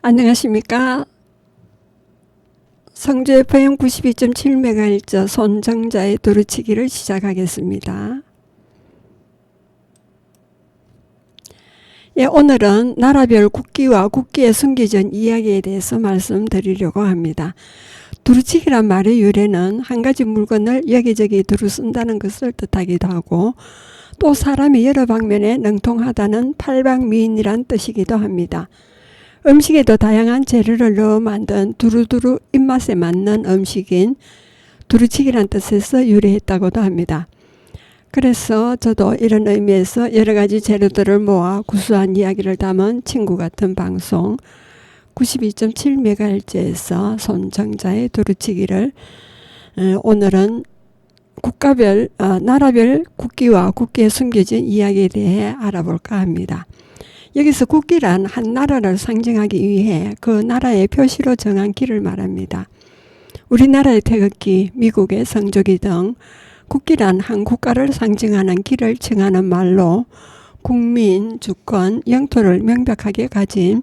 안녕하십니까. 성주 FM 92.7MHz 손정자의 두루치기를 시작하겠습니다. 오늘은 나라별 국기와 국기에 숨겨진 이야기에 대해서 말씀드리려고 합니다. 두루치기란 말의 유래는 한 가지 물건을 여기저기 두루 쓴다는 것을 뜻하기도 하고, 또 사람이 여러 방면에 능통하다는 팔방미인이란 뜻이기도 합니다. 음식에도 다양한 재료를 넣어 만든 두루두루 입맛에 맞는 음식인 두루치기란 뜻에서 유래했다고도 합니다. 그래서 저도 이런 의미에서 여러 가지 재료들을 모아 구수한 이야기를 담은 친구 같은 방송 92.7MHz에서 손정자의 두루치기를 오늘은 나라별 국기와 국기에 숨겨진 이야기에 대해 알아볼까 합니다. 여기서 국기란 한 나라를 상징하기 위해 그 나라의 표시로 정한 길을 말합니다. 우리나라의 태극기, 미국의 성조기 등 국기란 한 국가를 상징하는 길을 칭하는 말로 국민, 주권, 영토를 명백하게 가진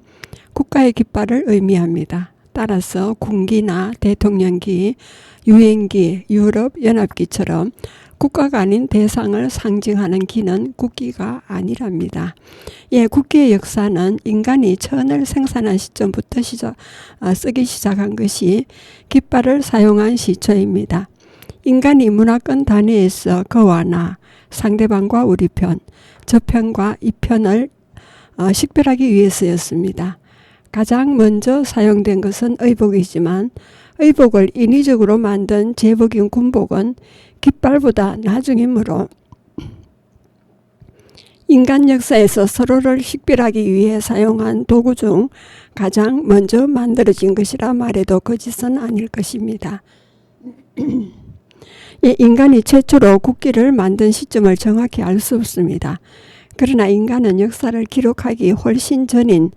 국가의 깃발을 의미합니다. 따라서 군기나 대통령기, 유엔기, 유럽연합기처럼 국가가 아닌 대상을 상징하는 기는 국기가 아니랍니다. 국기의 역사는 인간이 천을 생산한 시점부터 쓰기 시작한 것이 깃발을 사용한 시초입니다. 인간이 문화권 단위에서 그와 나, 상대방과 우리 편, 저 편과 이 편을 식별하기 위해서였습니다. 가장 먼저 사용된 것은 의복이지만 의복을 인위적으로 만든 제복인 군복은 깃발보다 나중이므로 인간 역사에서 서로를 식별하기 위해 사용한 도구 중 가장 먼저 만들어진 것이라 말해도 거짓은 아닐 것입니다. 인간이 최초로 국기를 만든 시점을 정확히 알 수 없습니다. 그러나 인간은 역사를 기록하기 훨씬 전인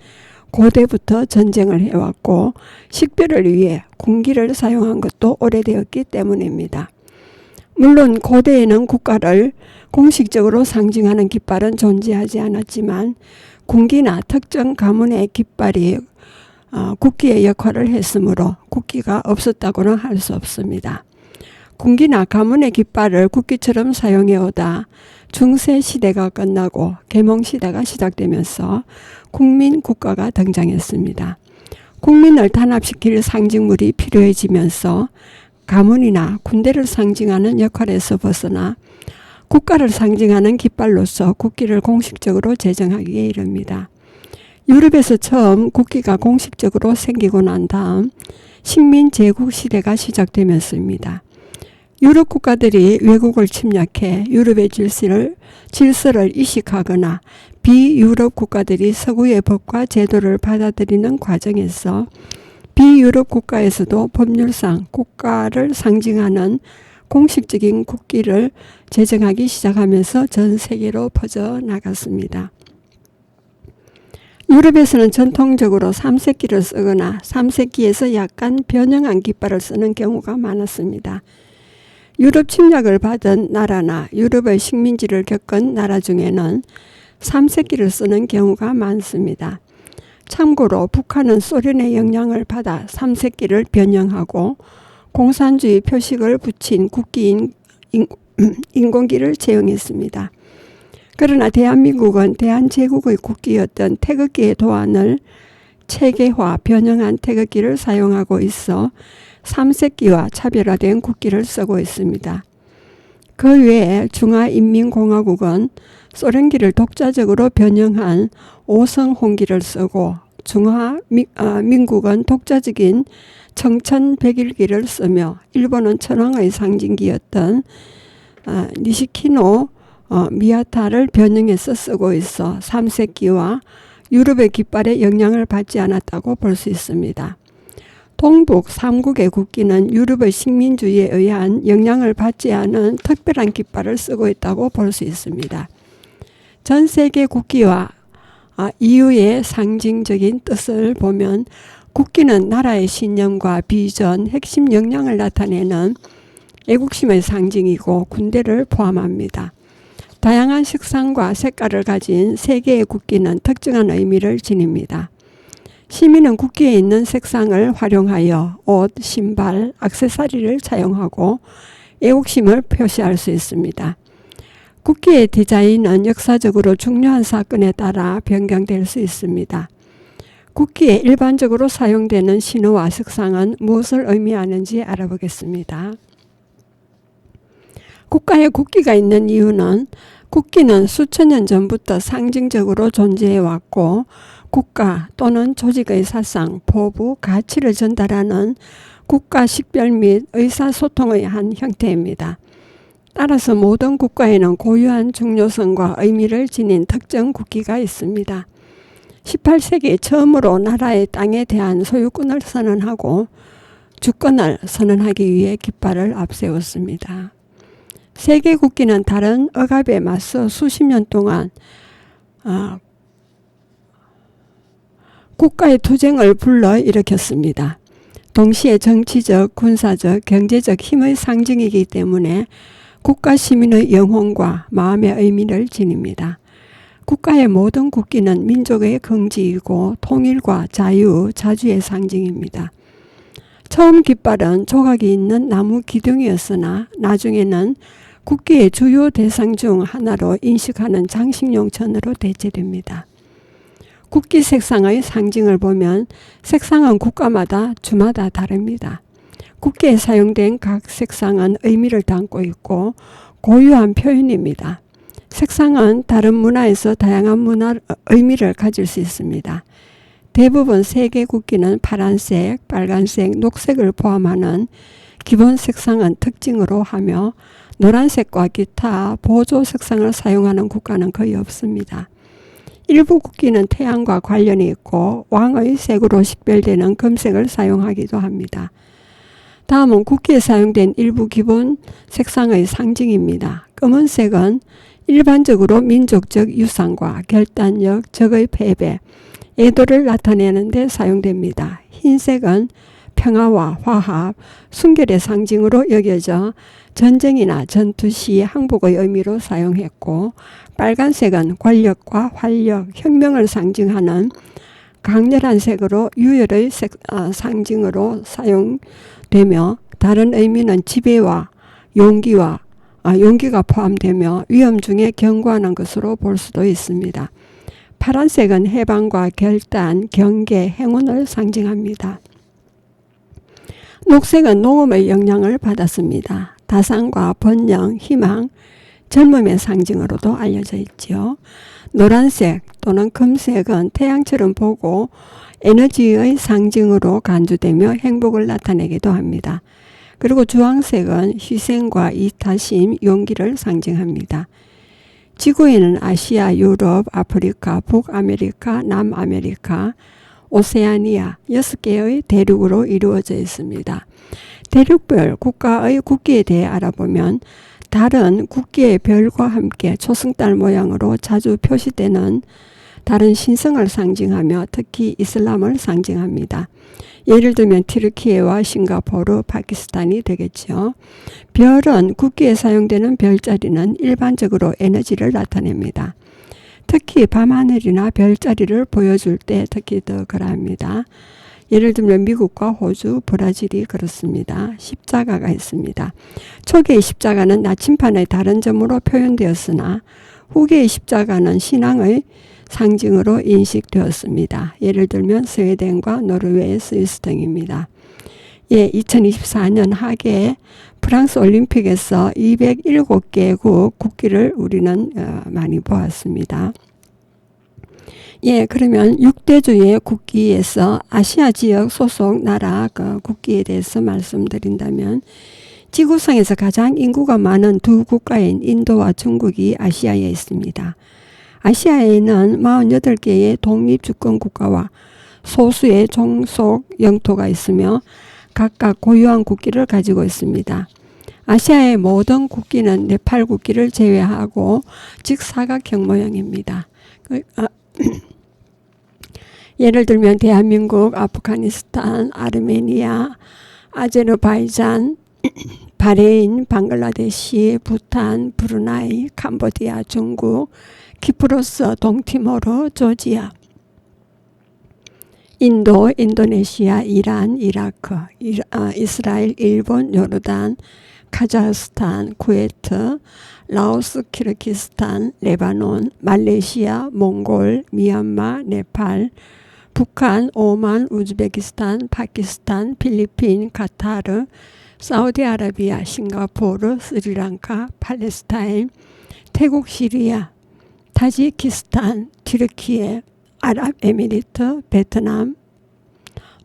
고대부터 전쟁을 해왔고 식별을 위해 군기를 사용한 것도 오래되었기 때문입니다. 물론 고대에는 국가를 공식적으로 상징하는 깃발은 존재하지 않았지만 군기나 특정 가문의 깃발이 국기의 역할을 했으므로 국기가 없었다고는 할 수 없습니다. 군기나 가문의 깃발을 국기처럼 사용해오다 중세 시대가 끝나고 계몽 시대가 시작되면서 국민 국가가 등장했습니다. 국민을 단합시킬 상징물이 필요해지면서 가문이나 군대를 상징하는 역할에서 벗어나 국가를 상징하는 깃발로서 국기를 공식적으로 제정하기에 이릅니다. 유럽에서 처음 국기가 공식적으로 생기고 난 다음 식민 제국 시대가 시작되면서입니다. 유럽 국가들이 외국을 침략해 유럽의 질서를 이식하거나 비유럽 국가들이 서구의 법과 제도를 받아들이는 과정에서 비유럽 국가에서도 법률상 국가를 상징하는 공식적인 국기를 제정하기 시작하면서 전 세계로 퍼져나갔습니다. 유럽에서는 전통적으로 삼색기를 쓰거나 삼색기에서 약간 변형한 깃발을 쓰는 경우가 많았습니다. 유럽 침략을 받은 나라나 유럽의 식민지를 겪은 나라 중에는 삼색기를 쓰는 경우가 많습니다. 참고로 북한은 소련의 영향을 받아 삼색기를 변형하고 공산주의 표식을 붙인 국기인 인공기를 채용했습니다. 그러나 대한민국은 대한제국의 국기였던 태극기의 도안을 체계화 변형한 태극기를 사용하고 있어 삼색기와 차별화된 국기를 쓰고 있습니다. 그 외에 중화인민공화국은 소련기를 독자적으로 변형한 오성홍기를 쓰고 중화민국은 독자적인 청천백일기를 쓰며 일본은 천황의 상징기였던 니시키노 미야타를 변형해서 쓰고 있어 삼색기와 유럽의 깃발에 영향을 받지 않았다고 볼 수 있습니다. 동북 3국의 국기는 유럽의 식민주의에 의한 영향을 받지 않은 특별한 깃발을 쓰고 있다고 볼 수 있습니다. 전 세계 국기와 이유의 상징적인 뜻을 보면 국기는 나라의 신념과 비전, 핵심 역량을 나타내는 애국심의 상징이고 군대를 포함합니다. 다양한 색상과 색깔을 가진 세 개의 국기는 특정한 의미를 지닙니다. 시민은 국기에 있는 색상을 활용하여 옷, 신발, 액세서리를 차용하고 애국심을 표시할 수 있습니다. 국기의 디자인은 역사적으로 중요한 사건에 따라 변경될 수 있습니다. 국기에 일반적으로 사용되는 신호와 색상은 무엇을 의미하는지 알아보겠습니다. 국가에 국기가 있는 이유는 국기는 수천 년 전부터 상징적으로 존재해왔고 국가 또는 조직의 사상, 포부, 가치를 전달하는 국가 식별 및 의사소통의 한 형태입니다. 따라서 모든 국가에는 고유한 중요성과 의미를 지닌 특정 국기가 있습니다. 18세기 처음으로 나라의 땅에 대한 소유권을 선언하고 주권을 선언하기 위해 깃발을 앞세웠습니다. 세계 국기는 다른 억압에 맞서 수십 년 동안 국가의 투쟁을 불러일으켰습니다. 동시에 정치적, 군사적, 경제적 힘의 상징이기 때문에 국가 시민의 영혼과 마음의 의미를 지닙니다. 국가의 모든 국기는 민족의 긍지이고 통일과 자유, 자주의 상징입니다. 처음 깃발은 조각이 있는 나무 기둥이었으나 나중에는 국기의 주요 대상 중 하나로 인식하는 장식용 천으로 대체됩니다. 국기 색상의 상징을 보면 색상은 국가마다 주마다 다릅니다. 국기에 사용된 각 색상은 의미를 담고 있고 고유한 표현입니다. 색상은 다른 문화에서 다양한 의미를 가질 수 있습니다. 대부분 세계 국기는 파란색, 빨간색, 녹색을 포함하는 기본 색상은 특징으로 하며 노란색과 기타 보조 색상을 사용하는 국가는 거의 없습니다. 일부 국기는 태양과 관련이 있고 왕의 색으로 식별되는 금색을 사용하기도 합니다. 다음은 국기에 사용된 일부 기본 색상의 상징입니다. 검은색은 일반적으로 민족적 유산과 결단력, 적의 패배, 애도를 나타내는 데 사용됩니다. 흰색은 평화와 화합, 순결의 상징으로 여겨져 전쟁이나 전투 시 항복의 의미로 사용했고 빨간색은 권력과 활력, 혁명을 상징하는 강렬한 색으로 유혈의 상징으로 사용되며 다른 의미는 지배와 용기가 포함되며 위험 중에 경고하는 것으로 볼 수도 있습니다. 파란색은 해방과 결단, 경계, 행운을 상징합니다. 녹색은 농업의 영향을 받았습니다. 다산과 번영, 희망, 젊음의 상징으로도 알려져 있죠. 노란색 또는 금색은 태양처럼 보고 에너지의 상징으로 간주되며 행복을 나타내기도 합니다. 그리고 주황색은 희생과 이타심, 용기를 상징합니다. 지구에는 아시아, 유럽, 아프리카, 북아메리카, 남아메리카, 오세아니아 6개의 대륙으로 이루어져 있습니다. 대륙별 국가의 국기에 대해 알아보면 다른 국기의 별과 함께 초승달 모양으로 자주 표시되는 다른 신성을 상징하며 특히 이슬람을 상징합니다. 예를 들면 티르키예와 싱가포르, 파키스탄이 되겠죠. 별은 국기에 사용되는 별자리는 일반적으로 에너지를 나타냅니다. 특히 밤하늘이나 별자리를 보여줄 때 특히 더 그러합니다. 예를 들면 미국과 호주, 브라질이 그렇습니다. 십자가가 있습니다. 초기의 십자가는 나침판의 다른 점으로 표현되었으나 후기의 십자가는 신앙의 상징으로 인식되었습니다. 예를 들면 스웨덴과 노르웨이, 스위스 등입니다. 2024년 하계 프랑스 올림픽에서 207개국 국기를 우리는 많이 보았습니다. 그러면 6대주의 국기에서 아시아 지역 소속 나라 국기에 대해서 말씀드린다면 지구상에서 가장 인구가 많은 두 국가인 인도와 중국이 아시아에 있습니다. 아시아에는 48개의 독립주권 국가와 소수의 종속 영토가 있으며 각각 고유한 국기를 가지고 있습니다. 아시아의 모든 국기는 네팔 국기를 제외하고 직사각형 모양입니다. 예를 들면 대한민국, 아프가니스탄, 아르메니아, 아제르바이잔, 바레인, 방글라데시, 부탄, 브루나이, 캄보디아, 중국, 키프로스, 동티모르, 조지아. 인도, 인도네시아, 이란, 이라크, 이스라엘, 일본, 요르단, 카자흐스탄, 쿠웨이트, 라오스, 키르기스탄, 레바논, 말레이시아, 몽골, 미얀마, 네팔, 북한, 오만, 우즈베키스탄, 파키스탄, 필리핀, 카타르, 사우디아라비아, 싱가포르, 스리랑카, 팔레스타인, 태국, 시리아, 타지키스탄, 튀르키예, 아랍에미리트, 베트남,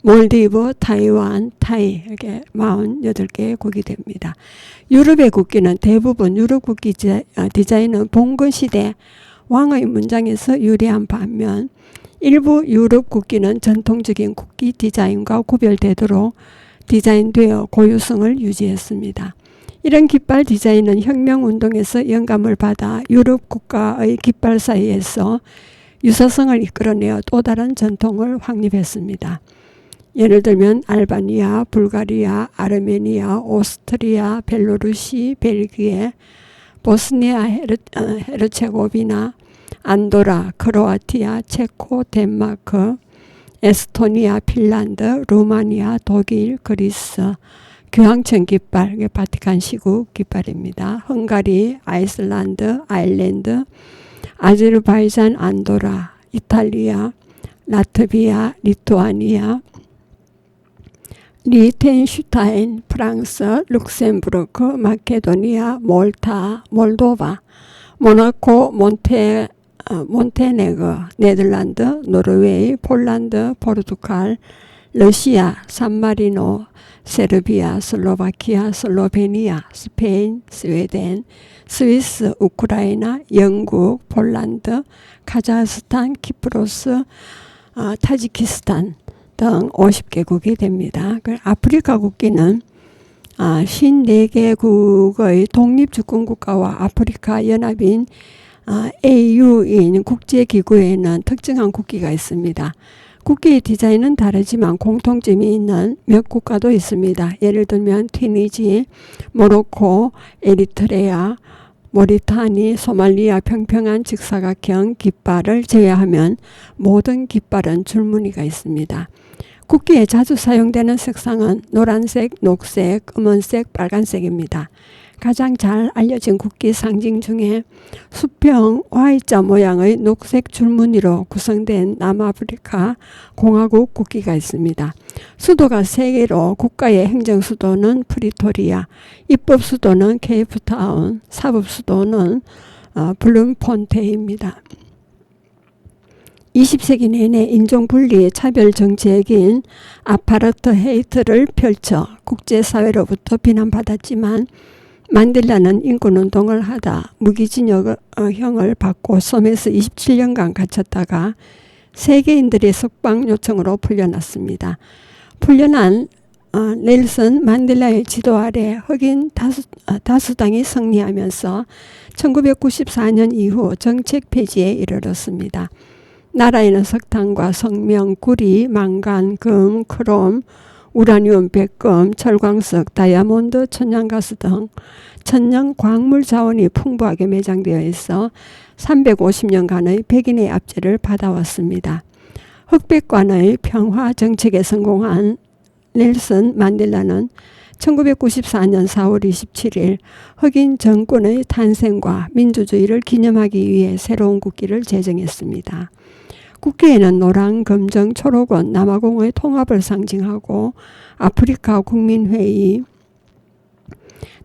몰디브, 타이완, 타이 이렇게 48개국이 됩니다. 유럽의 국기는 대부분 유럽 국기 디자인은 봉건시대 왕의 문장에서 유래한 반면 일부 유럽 국기는 전통적인 국기 디자인과 구별되도록 디자인되어 고유성을 유지했습니다. 이런 깃발 디자인은 혁명운동에서 영감을 받아 유럽 국가의 깃발 사이에서 유사성을 이끌어내어 또 다른 전통을 확립했습니다. 예를 들면 알바니아, 불가리아, 아르메니아, 오스트리아, 벨로루시, 벨기에, 보스니아 헤르체고비나, 안도라, 크로아티아, 체코, 덴마크, 에스토니아, 핀란드, 루마니아, 독일, 그리스, 교황청 깃발, 바티칸 시국 깃발입니다. 헝가리, 아이슬란드, 아일랜드, 아제르바이잔, 안도라, 이탈리아, 라트비아, 리투아니아, 리텐슈타인, 프랑스, 룩셈부르크, 마케도니아, 몰타, 몰도바, 모나코, 몬테네거, 네덜란드, 노르웨이, 폴란드, 포르투갈, 러시아, 산마리노, 세르비아, 슬로바키아, 슬로베니아, 스페인, 스웨덴, 스위스, 우크라이나, 영국, 폴란드, 카자흐스탄, 키프로스, 타지키스탄 등 50개국이 됩니다. 아프리카 국기는 54개국의 독립주권국가와 아프리카 연합인 AU인 국제기구에는 특정한 국기가 있습니다. 국기의 디자인은 다르지만 공통점이 있는 몇 국가도 있습니다. 예를 들면 튀니지, 모로코, 에리트레아, 모리타니, 소말리아 평평한 직사각형 깃발을 제외하면 모든 깃발은 줄무늬가 있습니다. 국기에 자주 사용되는 색상은 노란색, 녹색, 검은색, 빨간색입니다. 가장 잘 알려진 국기 상징 중에 수평 Y자 모양의 녹색 줄무늬로 구성된 남아프리카 공화국 국기가 있습니다. 수도가 3개로 국가의 행정수도는 프리토리아, 입법수도는 케이프타운, 사법수도는 블룸폰테입니다. 20세기 내내 인종분리 차별 정책인 아파르트헤이트를 펼쳐 국제사회로부터 비난받았지만 만델라는 인권운동을 하다 무기징역형을 받고 섬에서 27년간 갇혔다가 세계인들의 석방 요청으로 풀려났습니다. 풀려난 넬슨 만델라의 지도 아래 흑인 다수당이 승리하면서 1994년 이후 정책 폐지에 이르렀습니다. 나라에는 석탄과 성명, 구리, 망간, 금, 크롬, 우라늄, 백금, 철광석, 다이아몬드, 천연가스 등 천연 광물 자원이 풍부하게 매장되어 있어 350년간의 백인의 압제를 받아왔습니다. 흑백관의 평화 정책에 성공한 넬슨 만델라는 1994년 4월 27일 흑인 정권의 탄생과 민주주의를 기념하기 위해 새로운 국기를 제정했습니다. 국기에는 노랑, 검정, 초록은 남아공의 통합을 상징하고 아프리카 국민회의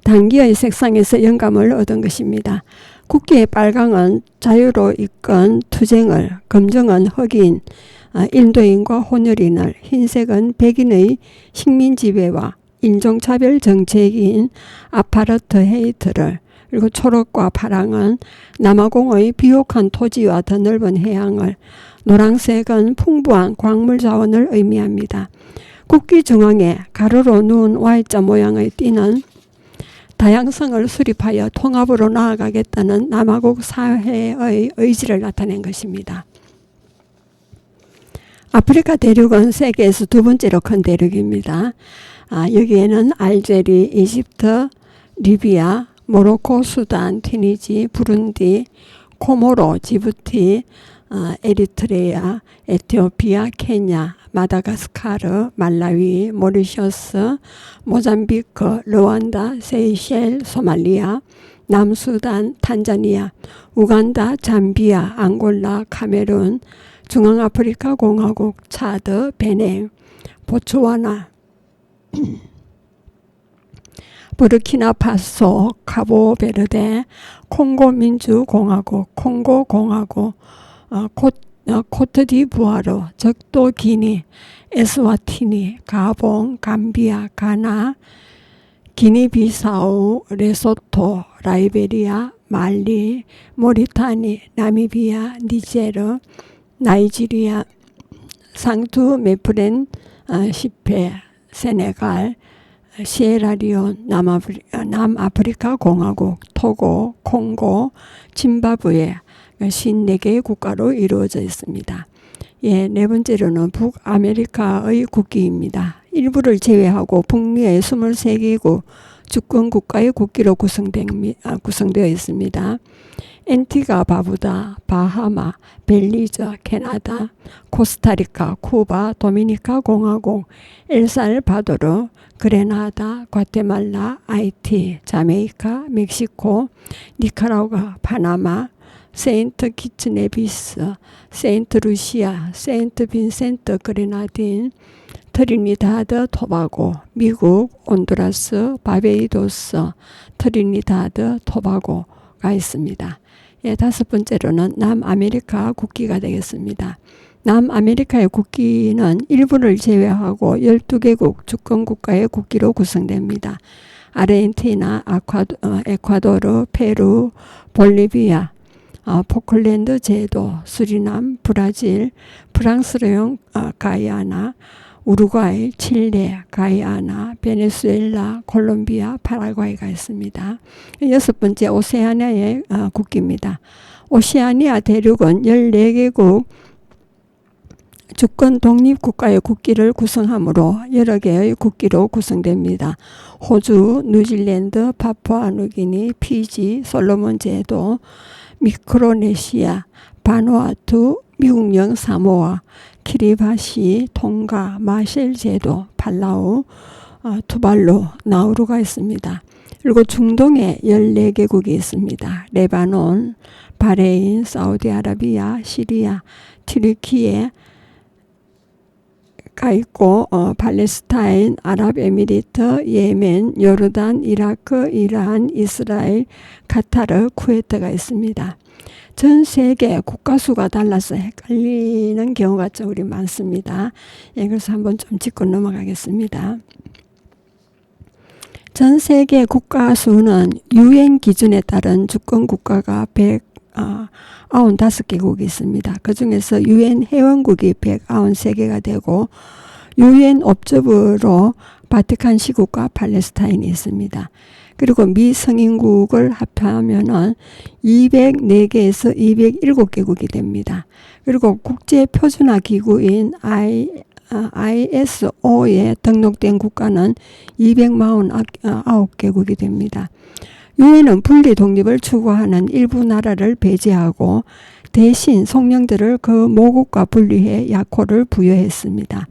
당기의 색상에서 영감을 얻은 것입니다. 국기의 빨강은 자유로 이끈 투쟁을, 검정은 흑인, 인도인과 혼혈인을, 흰색은 백인의 식민지배와 인종차별 정책인 아파르트헤이트를, 그리고 초록과 파랑은 남아공의 비옥한 토지와 더 넓은 해양을, 노란색은 풍부한 광물 자원을 의미합니다. 국기 중앙에 가로로 누운 Y자 모양의 띠는 다양성을 수립하여 통합으로 나아가겠다는 남아공 사회의 의지를 나타낸 것입니다. 아프리카 대륙은 세계에서 두 번째로 큰 대륙입니다. 여기에는 알제리, 이집트, 리비아, 모로코, 수단, 튀니지, 부룬디, 코모로, 지부티, 에리트레아, 에티오피아, 케냐, 마다가스카르, 말라위, 모리셔스, 모잠비크, 르완다, 세이셸, 소말리아, 남수단, 탄자니아, 우간다, 잠비아, 앙골라, 카메룬, 중앙아프리카 공화국, 차드, 베냉, 보츠와나, 부르키나파소, 카보베르데, 콩고민주공화국, 콩고공화국, 코트디부아르, 적도기니, 에스와티니, 가봉, 감비아, 가나, 기니비사우, 레소토, 라이베리아, 말리, 모리타니, 나미비아, 니제르, 나이지리아, 상투 메프렌, 시페, 세네갈, 시에라리온, 남아프리카 공화국, 토고, 콩고, 짐바브웨 54개의 국가로 이루어져 있습니다. 예, 네 번째로는 북아메리카의 국기입니다. 일부를 제외하고 북미의 23개국 주권 국가의 국기로 구성되어 있습니다. 앤티가 바부다, 바하마, 벨리즈, 캐나다, 코스타리카, 쿠바, 도미니카 공화국, 엘살바도르, 그레나다, 과테말라, 아이티, 자메이카, 멕시코, 니카라과, 파나마, 세인트 키츠네비스, 세인트 루시아, 세인트 빈센트 그레나딘, 트리니다드 토바고, 미국, 온두라스, 바베이도스, 트리니다드 토바고가 있습니다. 예, 다섯 번째로는 남아메리카 국기가 되겠습니다. 남아메리카의 국기는 일부를 제외하고 12개국 주권국가의 국기로 구성됩니다. 아르헨티나, 에콰도르, 페루, 볼리비아, 포클랜드 제도, 수리남, 브라질, 프랑스령 가이아나, 우루과이, 칠레, 가이아나, 베네수엘라, 콜롬비아, 파라과이가 있습니다. 여섯 번째 오세아니아의 국기입니다. 오세아니아 대륙은 14개국 주권 독립국가의 국기를 구성하므로 여러 개의 국기로 구성됩니다. 호주, 뉴질랜드, 파푸아누기니, 피지, 솔로몬 제도, 미크로네시아, 바누아투, 미국령 사모아, 키리바시, 통가, 마셸 제도, 팔라우, 투발루, 나우루가 있습니다. 그리고 중동에 14개국이 있습니다. 레바논, 바레인, 사우디아라비아, 시리아, 튀르키예 가 있고 팔레스타인, 아랍에미리트, 예멘, 요르단, 이라크, 이란, 이스라엘, 카타르, 쿠웨트가 있습니다. 전 세계 국가 수가 달라서 헷갈리는 경우가 우리 많습니다. 예, 그래서 한번 좀 짚고 넘어가겠습니다. 전 세계 국가 수는 UN 기준에 따른 주권 국가가 195개국이 있습니다. 그 중에서 UN 회원국이 193개가 되고 UN 업적으로 바티칸 시국과 팔레스타인이 있습니다. 그리고 미성인국을 합하면은 204개에서 207개국이 됩니다. 그리고 국제표준화 기구인 ISO에 등록된 국가는 249개국이 됩니다. 유엔은 분리 독립을 추구하는 일부 나라를 배제하고 대신 성령들을 그 모국과 분리해 약호를 부여했습니다.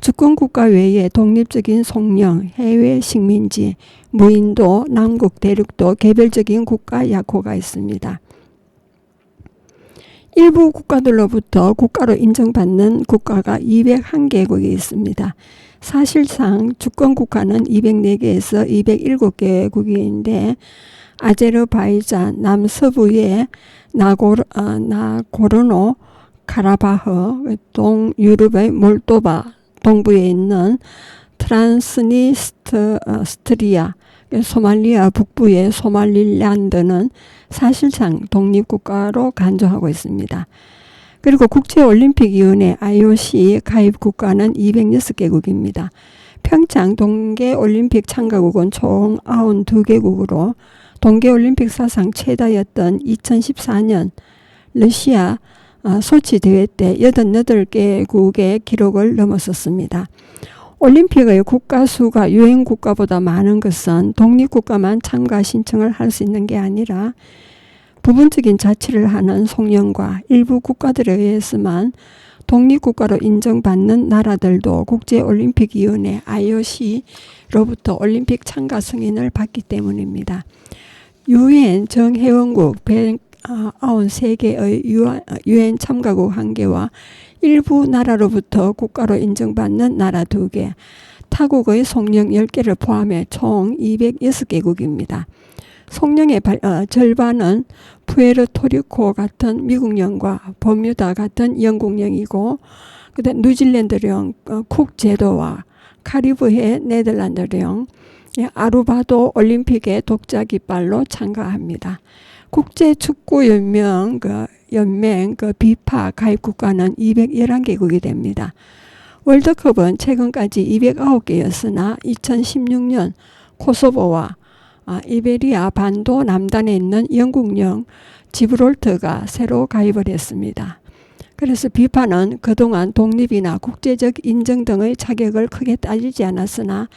주권국가 외에 독립적인 성령, 해외 식민지, 무인도, 남극 대륙도 개별적인 국가 약호가 있습니다. 일부 국가들로부터 국가로 인정받는 국가가 201개국이 있습니다. 사실상 주권국가는 204개에서 207개국인데 아제르바이잔 남서부의 나고르노 카라바흐, 동유럽의 몰도바, 동부에 있는 트란스니스트리아, 소말리아 북부의 소말릴랜드는 사실상 독립국가로 간주하고 있습니다. 그리고 국제올림픽위원회 IOC 가입국가는 206개국입니다. 평창 동계올림픽 참가국은 총 92개국으로 동계올림픽 사상 최다였던 2014년 러시아 소치 대회 때 88개국의 기록을 넘어섰습니다. 올림픽의 국가 수가 유엔 국가보다 많은 것은 독립국가만 참가 신청을 할 수 있는 게 아니라 부분적인 자치를 하는 송영과 일부 국가들에 의해서만 독립국가로 인정받는 나라들도 국제올림픽위원회 IOC로부터 올림픽 참가 승인을 받기 때문입니다. 유엔 정회원국 193개의 유엔 참가국 1개와 일부 나라로부터 국가로 인정받는 나라 2개, 타국의 송령 10개를 포함해 총 206개국입니다. 송령의 절반은 푸에르토리코 같은 미국령과 버뮤다 같은 영국령이고, 그다음 뉴질랜드령 쿡 제도와 카리브해 네덜란드령, 아루바도 올림픽의 독자 깃발로 참가합니다. 국제축구연맹 비파 가입 국가는 211개국이 됩니다. 월드컵은 최근까지 209개였으나 2016년 코소보와 이베리아 반도 남단에 있는 영국령 지브롤터가 새로 가입을 했습니다. 그래서 비파는 그동안 독립이나 국제적 인정 등의 자격을 크게 따지지 않았으나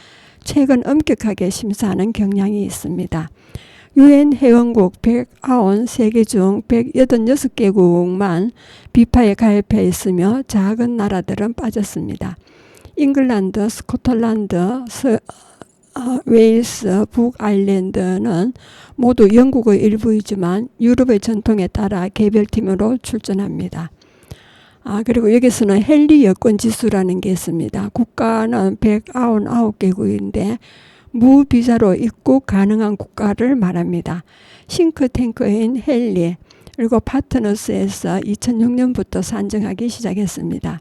최근 엄격하게 심사하는 경향이 있습니다. 유엔 회원국 193개 중 186개국만 비파에 가입해 있으며 작은 나라들은 빠졌습니다. 잉글랜드, 스코틀랜드, 웨일스, 북아일랜드는 모두 영국의 일부이지만 유럽의 전통에 따라 개별팀으로 출전합니다. 그리고 여기서는 헨리 여권 지수라는 게 있습니다. 국가는 199개국인데 무비자로 입국 가능한 국가를 말합니다. 싱크탱크인 헨리 그리고 파트너스에서 2006년부터 산정하기 시작했습니다.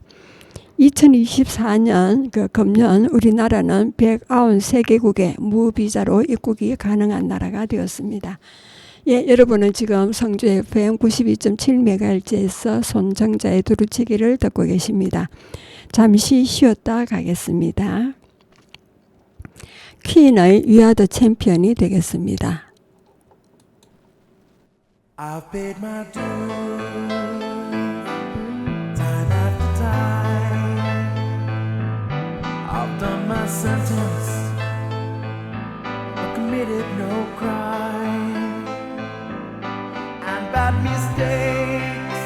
2024년 금년 우리나라는 193개국에 무비자로 입국이 가능한 나라가 되었습니다. 여러분은 지금 성주 FM 92.7MHz에서 손정자의 두루치기를 듣고 계십니다. 잠시 쉬었다 가겠습니다. 퀸의 We Are the Champion이 되겠습니다. I've paid my dues time after time. I've done my sentence but committed no crime. And bad mistakes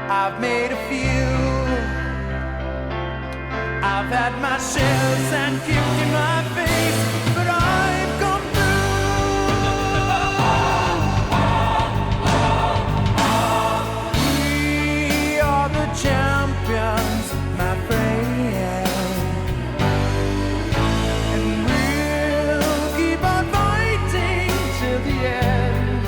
I've made a few. I've had my shares and kicked in my face, but I've come champions, my friend, and we'll keep on fighting till the end.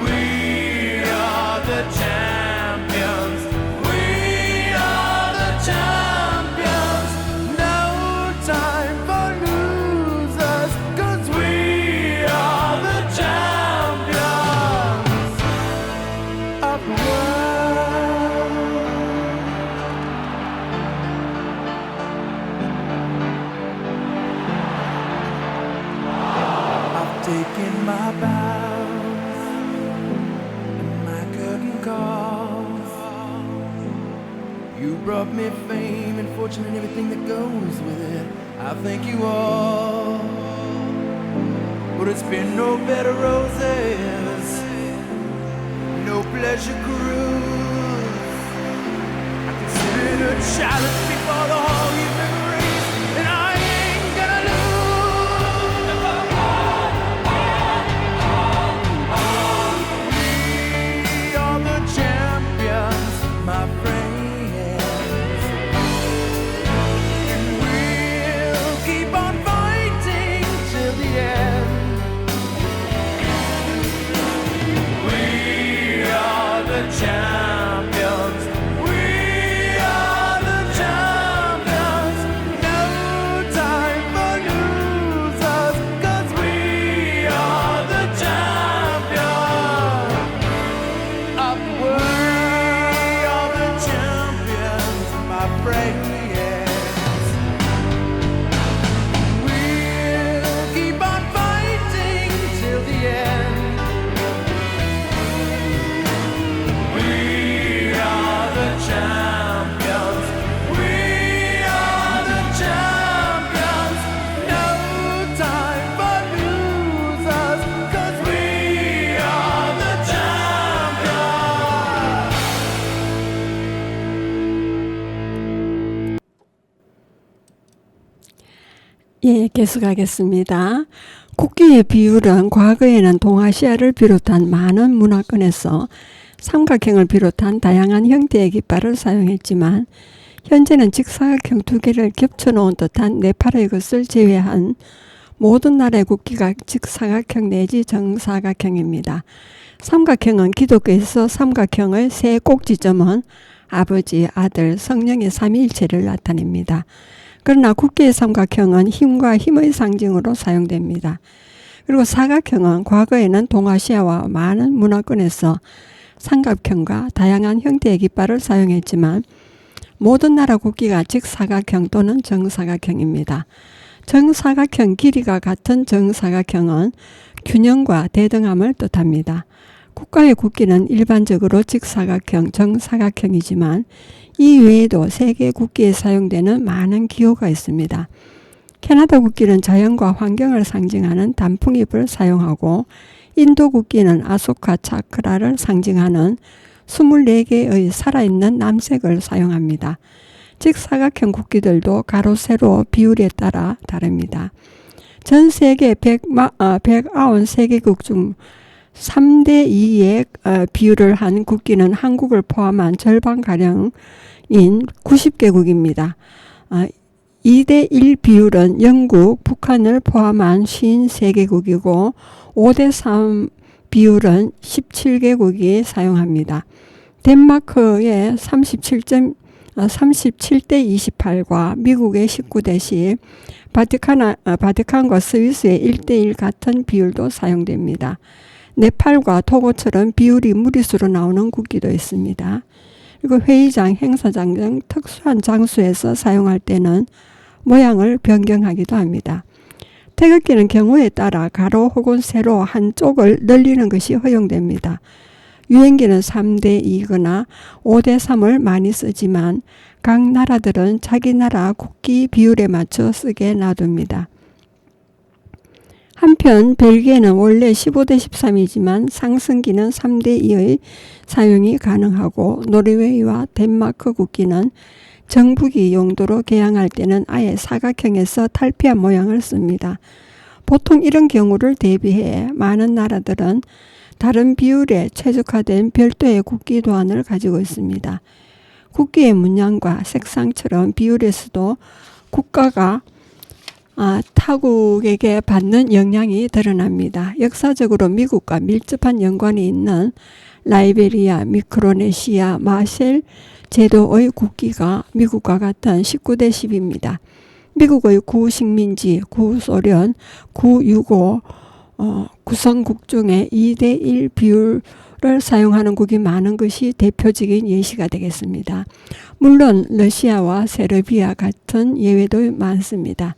We are the champions. We are the champions. No time for losers, 'cause we are the champions of the world. I've taken my bows and my curtain calls. You brought me fame and fortune and everything that goes with it. I thank you all, but it's been no bed of roses, no pleasure cruise. I consider it a challenge before the whole human race, and I ain't gonna lose. We are the champions, my friends, and we'll keep on fighting till the end. We are the champions. We are the champions. No time for losers, 'cause we are the champions of the world. We are the champions, my friends. We'll keep on fighting till the end. We 예, 계속하겠습니다. 국기의 비율은 과거에는 동아시아를 비롯한 많은 문화권에서 삼각형을 비롯한 다양한 형태의 깃발을 사용했지만 현재는 직사각형 두 개를 겹쳐놓은 듯한 네팔의 것을 제외한 모든 나라의 국기가 직사각형 내지 정사각형입니다. 삼각형은 기독교에서 삼각형의 세 꼭지점은 아버지, 아들, 성령의 삼위일체를 나타냅니다. 그러나 국기의 삼각형은 힘과 힘의 상징으로 사용됩니다. 그리고 사각형은 과거에는 동아시아와 많은 문화권에서 삼각형과 다양한 형태의 깃발을 사용했지만 모든 나라 국기가 직사각형 또는 정사각형입니다. 정사각형 길이가 같은 정사각형은 균형과 대등함을 뜻합니다. 국가의 국기는 일반적으로 직사각형, 정사각형이지만 이 외에도 세계 국기에 사용되는 많은 기호가 있습니다. 캐나다 국기는 자연과 환경을 상징하는 단풍잎을 사용하고 인도 국기는 아소카 차크라를 상징하는 24개의 살아있는 남색을 사용합니다. 직사각형 국기들도 가로, 세로 비율에 따라 다릅니다. 전 세계 193개국 중 3대 2의 비율을 한 국기는 한국을 포함한 절반가량인 90개국입니다. 2대 1 비율은 영국, 북한을 포함한 53개국이고 5대 3 비율은 17개국이 사용합니다. 덴마크의 37대 28과 미국의 19대 10, 바티칸과 스위스의 1대1 같은 비율도 사용됩니다. 네팔과 토고처럼 비율이 무리수로 나오는 국기도 있습니다. 그리고 회의장, 행사장 등 특수한 장소에서 사용할 때는 모양을 변경하기도 합니다. 태극기는 경우에 따라 가로 혹은 세로 한쪽을 늘리는 것이 허용됩니다. 유엔기는 3대 2거나 5대 3을 많이 쓰지만 각 나라들은 자기 나라 국기 비율에 맞춰 쓰게 놔둡니다. 한편 벨기에는 원래 15대 13이지만 상승기는 3대 2의 사용이 가능하고 노르웨이와 덴마크 국기는 정부기 용도로 개항할 때는 아예 사각형에서 탈피한 모양을 씁니다. 보통 이런 경우를 대비해 많은 나라들은 다른 비율에 최적화된 별도의 국기 도안을 가지고 있습니다. 국기의 문양과 색상처럼 비율에서도 국가가 타국에게 받는 영향이 드러납니다. 역사적으로 미국과 밀접한 연관이 있는 라이베리아, 미크로네시아, 마셸 제도의 국기가 미국과 같은 19대 10입니다. 미국의 구식민지, 구소련, 구유고 구성국 중에 2대 1 비율을 사용하는 국이 많은 것이 대표적인 예시가 되겠습니다. 물론 러시아와 세르비아 같은 예외도 많습니다.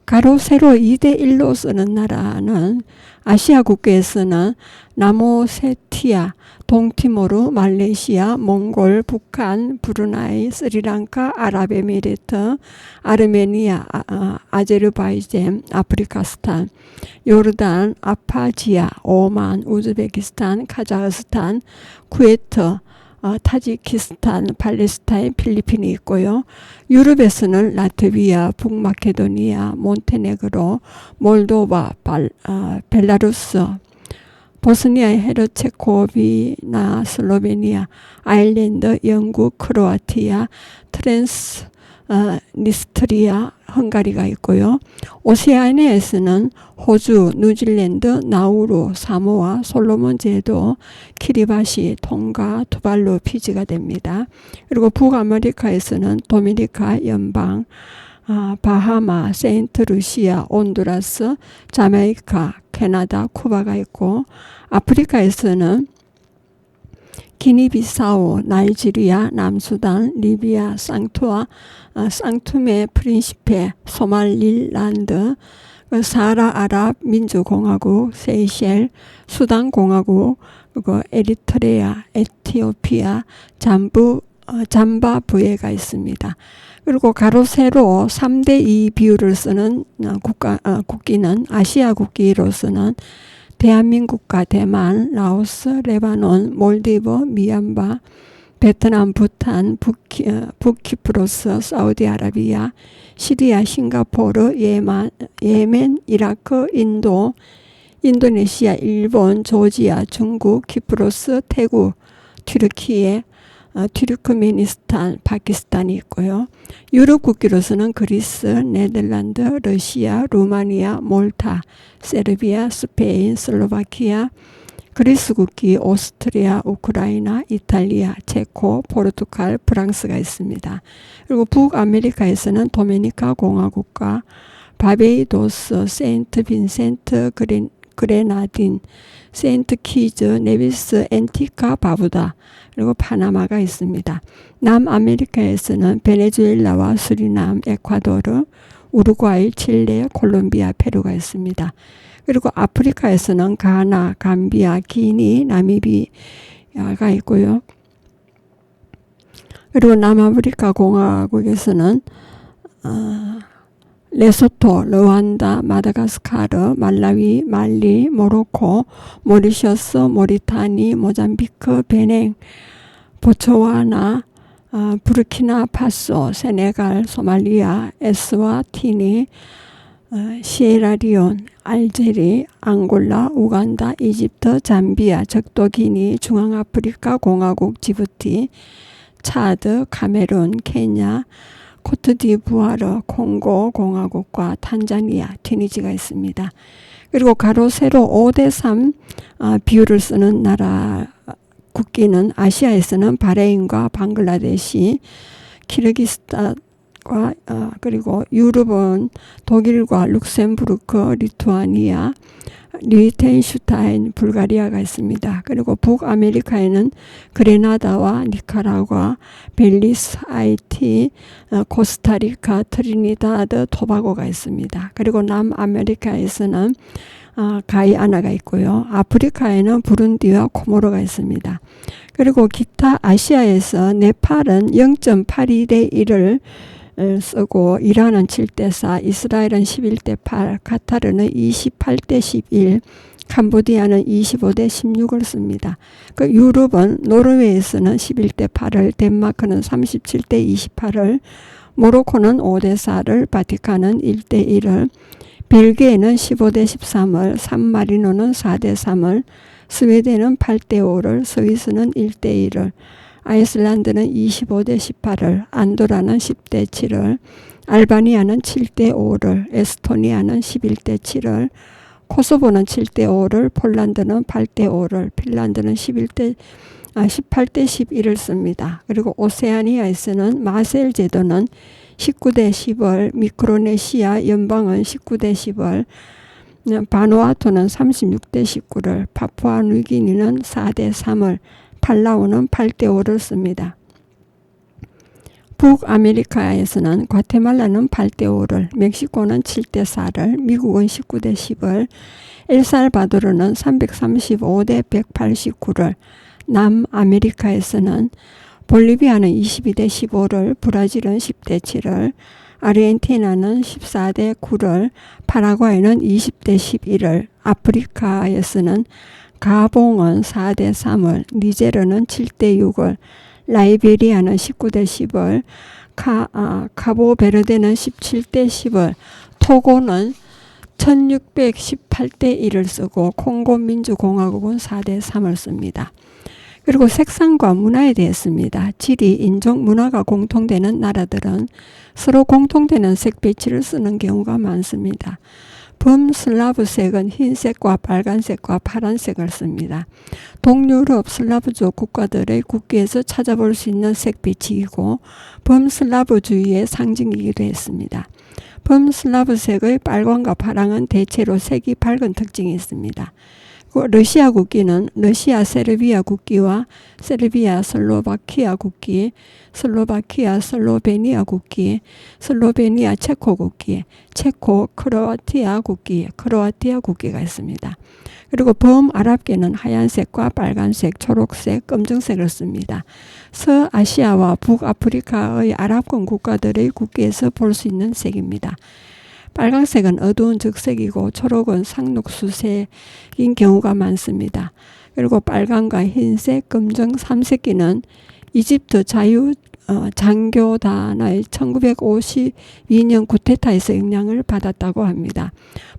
가로, 세로 2대 1로 쓰는 나라는 아시아 국가에서는 남오세티아, 동티모르, 말레이시아, 몽골, 북한, 브루나이, 스리랑카, 아랍에미리트, 아르메니아, 아제르바이잔, 아프리카스탄, 요르단, 아파지아, 오만, 우즈베키스탄, 카자흐스탄, 쿠웨이트, 타지키스탄, 팔레스타인, 필리핀이 있고요. 유럽에서는 라트비아, 북마케도니아, 몬테네그로, 몰도바, 벨라루스, 보스니아, 헤르체고비나, 슬로베니아, 아일랜드, 영국, 크로아티아, 트랜스니스트리아, 헝가리가 있고요. 오세아니아에서는 호주, 뉴질랜드, 나우루, 사모아, 솔로몬 제도, 키리바시, tonga, 투발루, 피지가 됩니다. 그리고 북아메리카에서는 도미니카 연방, 바하마, 세인트루시아, 온두라스, 자메이카, 캐나다, 쿠바가 있고 아프리카에서는 기니비사우, 나이지리아, 남수단, 리비아, 상투메 프린시페, 소말릴란드, 사하라 아랍 민주공화국, 세이셸, 수단공화국, 그리고 에리트레아, 에티오피아, 잠바부에가 있습니다. 그리고 가로 세로 3대 2 비율을 쓰는 국기는 아시아 국기로서는 대한민국과 대만, 라오스, 레바논, 몰디브, 미얀마, 베트남, 부탄, 북키프로스, 사우디아라비아, 시리아, 싱가포르, 예멘, 이라크, 인도, 인도네시아, 일본, 조지아, 중국, 키프로스, 태국, 튀르키예, 튀르크메니스탄, 파키스탄이 있고요. 유럽 국기로서는 그리스, 네덜란드, 러시아, 루마니아, 몰타, 세르비아, 스페인, 슬로바키아, 그리스 국기, 오스트리아, 우크라이나, 이탈리아, 체코, 포르투갈, 프랑스가 있습니다. 그리고 북아메리카에서는 도미니카 공화국과 바베이도스, 세인트 빈센트, 그레나딘, 세인트 키즈, 네비스, 앤티카, 바부다, 그리고 파나마가 있습니다. 남아메리카에서는 베네수엘라와 수리남, 에콰도르, 우루과이, 칠레, 콜롬비아, 페루가 있습니다. 그리고 아프리카에서는 가나, 감비아, 기니, 나미비아가 있고요. 그리고 남아프리카 공화국에서는 레소토, 르완다, 마다가스카르, 말라위, 말리, 모로코, 모리셔스, 모리타니, 모잠비크, 베냉, 보츠와나, 부르키나 파소, 세네갈, 소말리아, 에스와티니, 시에라리온, 알제리, 앙골라, 우간다, 이집트, 잠비아, 적도기니, 중앙아프리카 공화국, 지부티, 차드, 카메룬, 케냐, 코트디부아르, 콩고 공화국과 탄자니아, 튀니지가 있습니다. 그리고 가로 세로 5대3 비율을 쓰는 나라 국기는 아시아에서는 바레인과 방글라데시, 키르기스탄과 그리고 유럽은 독일과 룩셈부르크, 리투아니아, 리텐슈타인, 불가리아가 있습니다. 그리고 북아메리카에는 그레나다와 니카라과, 벨리스, 하이티, 코스타리카, 트리니다드, 토바고가 있습니다. 그리고 남아메리카에서는 가이아나가 있고요. 아프리카에는 부룬디와 코모로가 있습니다. 그리고 기타 아시아에서 네팔은 0.82대 1을 쓰고 이란은 7대4, 이스라엘은 11대8, 카타르는 28대11, 캄보디아는 25대16을 씁니다. 그 유럽은 노르웨이에서는 11대8을, 덴마크는 37대28을, 모로코는 5대4를, 바티칸은 1대1을, 벨기에는 15대13을, 산마리노는 4대3을, 스웨덴은 8대5를, 스위스는 1대1을, 아이슬란드는 25대18을, 안도라는 10대7을, 알바니아는 7대5를, 에스토니아는 11대7을, 코소보는 7대5를, 폴란드는 8대5를, 핀란드는 18대11을 씁니다. 그리고 오세아니아에서는 마셀 제도는 19대10을, 미크로네시아 연방은 19대10을, 바누아투는 36대19를, 파푸아뉴기니는 4대3을, 팔라우는 8대5를 씁니다. 북아메리카에서는 과테말라는 8대5를, 멕시코는 7대4를, 미국은 19대10을, 엘살바도르는 335대189를, 남아메리카에서는 볼리비아는 22대15를, 브라질은 10대7을, 아르헨티나는 14대9를, 파라과이는 20대11을, 아프리카에서는 가봉은 4대3을, 니제르는 7대6을, 라이베리아는 19대10을, 카보베르데는 17대10을, 토고는 1618대1을 쓰고 콩고 민주공화국은 4대3을 씁니다. 그리고 색상과 문화에 대했습니다. 지리, 인종, 문화가 공통되는 나라들은 서로 공통되는 색 배치를 쓰는 경우가 많습니다. 범슬라브색은 흰색과 빨간색과 파란색을 씁니다. 동유럽 슬라브족 국가들의 국기에서 찾아볼 수 있는 색 배치이고 범슬라브주의의 상징이기도 했습니다. 범슬라브색의 빨강과 파랑은 대체로 색이 밝은 특징이 있습니다. 러시아 국기는 러시아 세르비아 국기와 세르비아 슬로바키아 국기, 슬로바키아 슬로베니아 국기, 슬로베니아 체코 국기, 체코 크로아티아 국기, 크로아티아 국기가 있습니다. 그리고 범아랍계는 하얀색과 빨간색, 초록색, 검정색을 씁니다. 서아시아와 북아프리카의 아랍권 국가들의 국기에서 볼 수 있는 색입니다. 빨간색은 어두운 적색이고 초록은 상록수색인 경우가 많습니다. 그리고 빨간과 흰색, 검정, 삼색기는 이집트 장교단의 1952년 쿠데타에서 영향을 받았다고 합니다.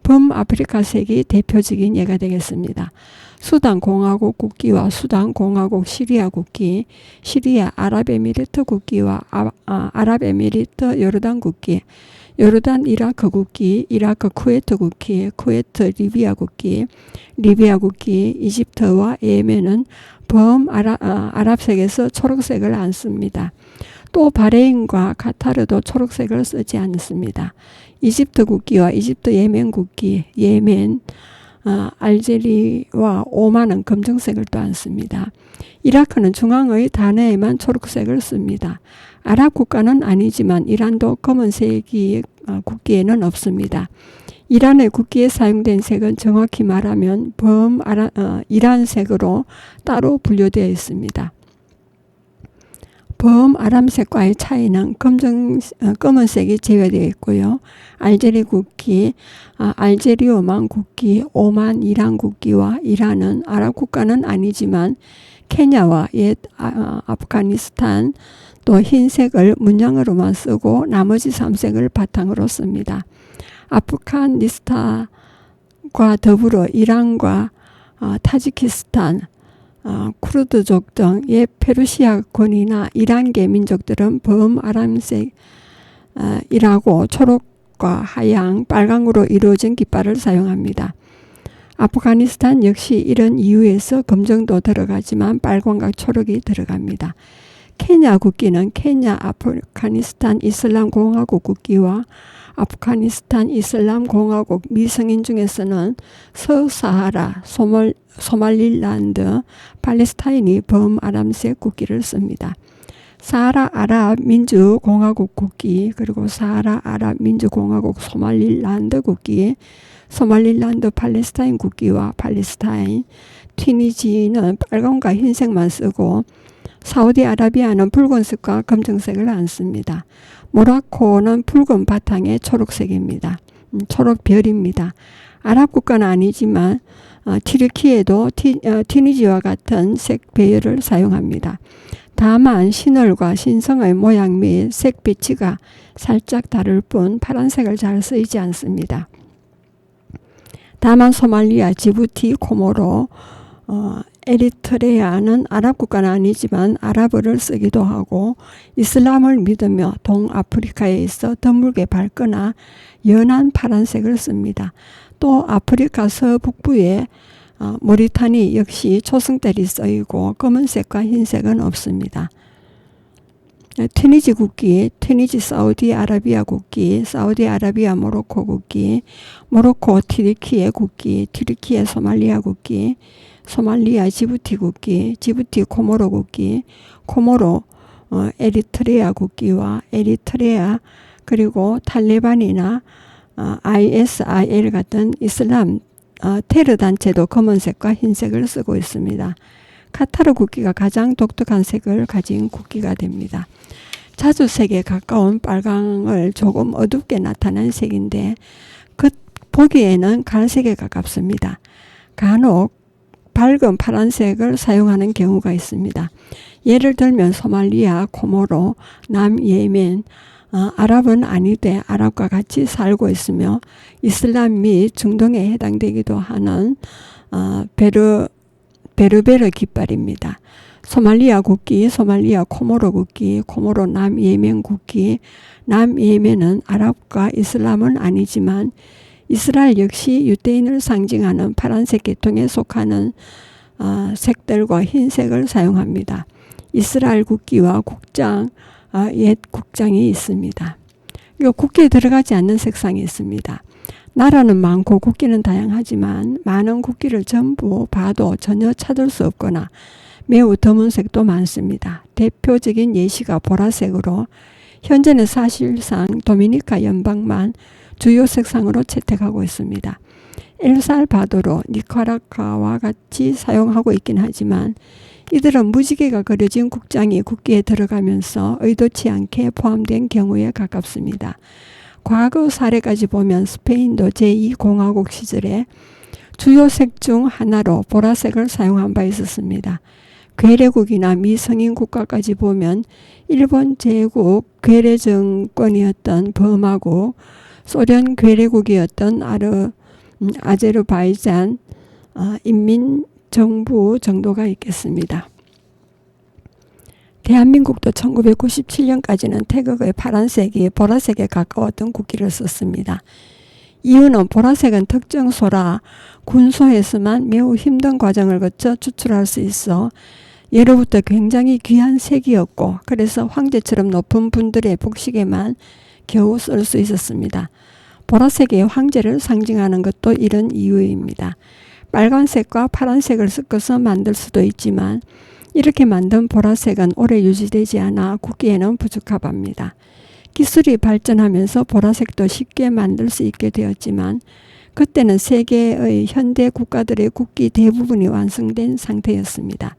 범아프리카색이 대표적인 예가 되겠습니다. 수단 공화국 국기와 수단 공화국 시리아 국기, 시리아 아랍에미리트 국기와 아랍에미리트 요르단 국기, 요르단 이라크 국기, 이라크 쿠웨트 국기, 쿠웨트 리비아 국기, 리비아 국기, 이집트와 예멘은 아랍색에서 초록색을 안 씁니다. 또 바레인과 카타르도 초록색을 쓰지 않습니다. 이집트 국기와 이집트 예멘 국기, 예멘, 알제리와 오만은 검정색을 또 안 씁니다. 이라크는 중앙의 단어에만 초록색을 씁니다. 아랍 국가는 아니지만 이란도 검은색이 국기에는 없습니다. 이란의 국기에 사용된 색은 정확히 말하면 이란색으로 따로 분류되어 있습니다. 범아람색과의 차이는 검은색이 제외되어 있고요. 알제리 국기, 알제리 오만 국기, 오만 이란 국기와 이란은 아랍 국가는 아니지만 케냐와 옛 아프가니스탄 또 흰색을 문양으로만 쓰고 나머지 3색을 바탕으로 씁니다. 아프가니스탄과 더불어 이란과 타지키스탄, 쿠르드족 등 옛 페르시아권이나 이란계 민족들은 범아람색이라고 초록과 하양, 빨강으로 이루어진 깃발을 사용합니다. 아프가니스탄 역시 이런 이유에서 검정도 들어가지만 빨강과 초록이 들어갑니다. 케냐 국기는 케냐 아프가니스탄 이슬람 공화국 국기와 아프가니스탄 이슬람 공화국 미성인 중에서는 서사하라, 소말릴랜드, 팔레스타인이 범아람색 국기를 씁니다. 사하라 아랍 민주공화국 국기 그리고 사하라 아랍 민주공화국 소말릴랜드 국기, 소말릴랜드 팔레스타인 국기와 팔레스타인, 튀니지는 빨간과 흰색만 쓰고 사우디아라비아는 붉은색과 검정색을 안 씁니다. 모로코는 붉은 바탕에 초록색입니다. 초록별입니다. 아랍 국가는 아니지만 튀르키예도 튀니지와 같은 색 배열을 사용합니다. 다만 신월과 신성의 모양 및 색 배치가 살짝 다를 뿐 파란색을 잘 쓰이지 않습니다. 다만 소말리아, 지부티, 코모로, 에리트레아는 아랍 국가는 아니지만 아랍어를 쓰기도 하고 이슬람을 믿으며 동아프리카에 있어 드물게 밝거나 연한 파란색을 씁니다. 또 아프리카 서북부에 모리타니 역시 초승달이 쓰이고 검은색과 흰색은 없습니다. 튀니지 국기, 튀니지 사우디아라비아 국기, 사우디아라비아 모로코 국기, 모로코 튀르키예 국기, 튀르키예 소말리아 국기, 소말리아 지부티 국기, 지부티 코모로 국기, 코모로 에리트레아 국기와 에리트레아 그리고 탈레반이나 ISIL 같은 이슬람 테러 단체도 검은색과 흰색을 쓰고 있습니다. 카타르 국기가 가장 독특한 색을 가진 국기가 됩니다. 자주색에 가까운 빨강을 조금 어둡게 나타낸 색인데 보기에는 갈색에 가깝습니다. 간혹 밝은 파란색을 사용하는 경우가 있습니다. 예를 들면 소말리아, 코모로, 남예멘, 아랍은 아니되 아랍과 같이 살고 있으며 이슬람 및 중동에 해당되기도 하는 베르베르 깃발입니다. 소말리아 국기, 소말리아 코모로 국기, 코모로 남예멘 국기, 남예멘은 아랍과 이슬람은 아니지만 이스라엘 역시 유대인을 상징하는 파란색 계통에 속하는 색들과 흰색을 사용합니다. 이스라엘 국기와 국장, 옛 국장이 있습니다. 국기에 들어가지 않는 색상이 있습니다. 나라는 많고 국기는 다양하지만 많은 국기를 전부 봐도 전혀 찾을 수 없거나 매우 드문 색도 많습니다. 대표적인 예시가 보라색으로 현재는 사실상 도미니카 연방만 주요 색상으로 채택하고 있습니다. 엘살바도르, 니카라과와 같이 사용하고 있긴 하지만 이들은 무지개가 그려진 국장이 국기에 들어가면서 의도치 않게 포함된 경우에 가깝습니다. 과거 사례까지 보면 스페인도 제2공화국 시절에 주요 색 중 하나로 보라색을 사용한 바 있었습니다. 괴뢰국이나 미성인 국가까지 보면 일본 제국 괴뢰 정권이었던 버마고 소련 괴뢰국이었던 아제르바이잔 인민정부 정도가 있겠습니다. 대한민국도 1997년까지는 태극의 파란색이 보라색에 가까웠던 국기를 썼습니다. 이유는 보라색은 특정소라 군소에서만 매우 힘든 과정을 거쳐 추출할 수 있어 예로부터 굉장히 귀한 색이었고 그래서 황제처럼 높은 분들의 복식에만 겨우 쓸 수 있었습니다. 보라색이 황제를 상징하는 것도 이런 이유입니다. 빨간색과 파란색을 섞어서 만들 수도 있지만 이렇게 만든 보라색은 오래 유지되지 않아 국기에는 부적합합니다. 기술이 발전하면서 보라색도 쉽게 만들 수 있게 되었지만 그때는 세계의 현대 국가들의 국기 대부분이 완성된 상태였습니다.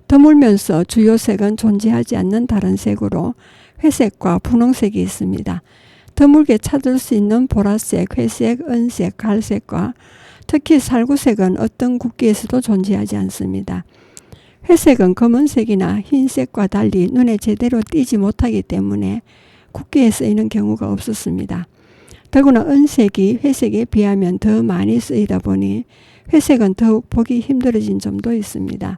드물면서 주요 색은 존재하지 않는 다른 색으로 회색과 분홍색이 있습니다. 드물게 찾을 수 있는 보라색, 회색, 은색, 갈색과 특히 살구색은 어떤 국기에서도 존재하지 않습니다. 회색은 검은색이나 흰색과 달리 눈에 제대로 띄지 못하기 때문에 국기에 쓰이는 경우가 없었습니다. 더구나 은색이 회색에 비하면 더 많이 쓰이다 보니 회색은 더욱 보기 힘들어진 점도 있습니다.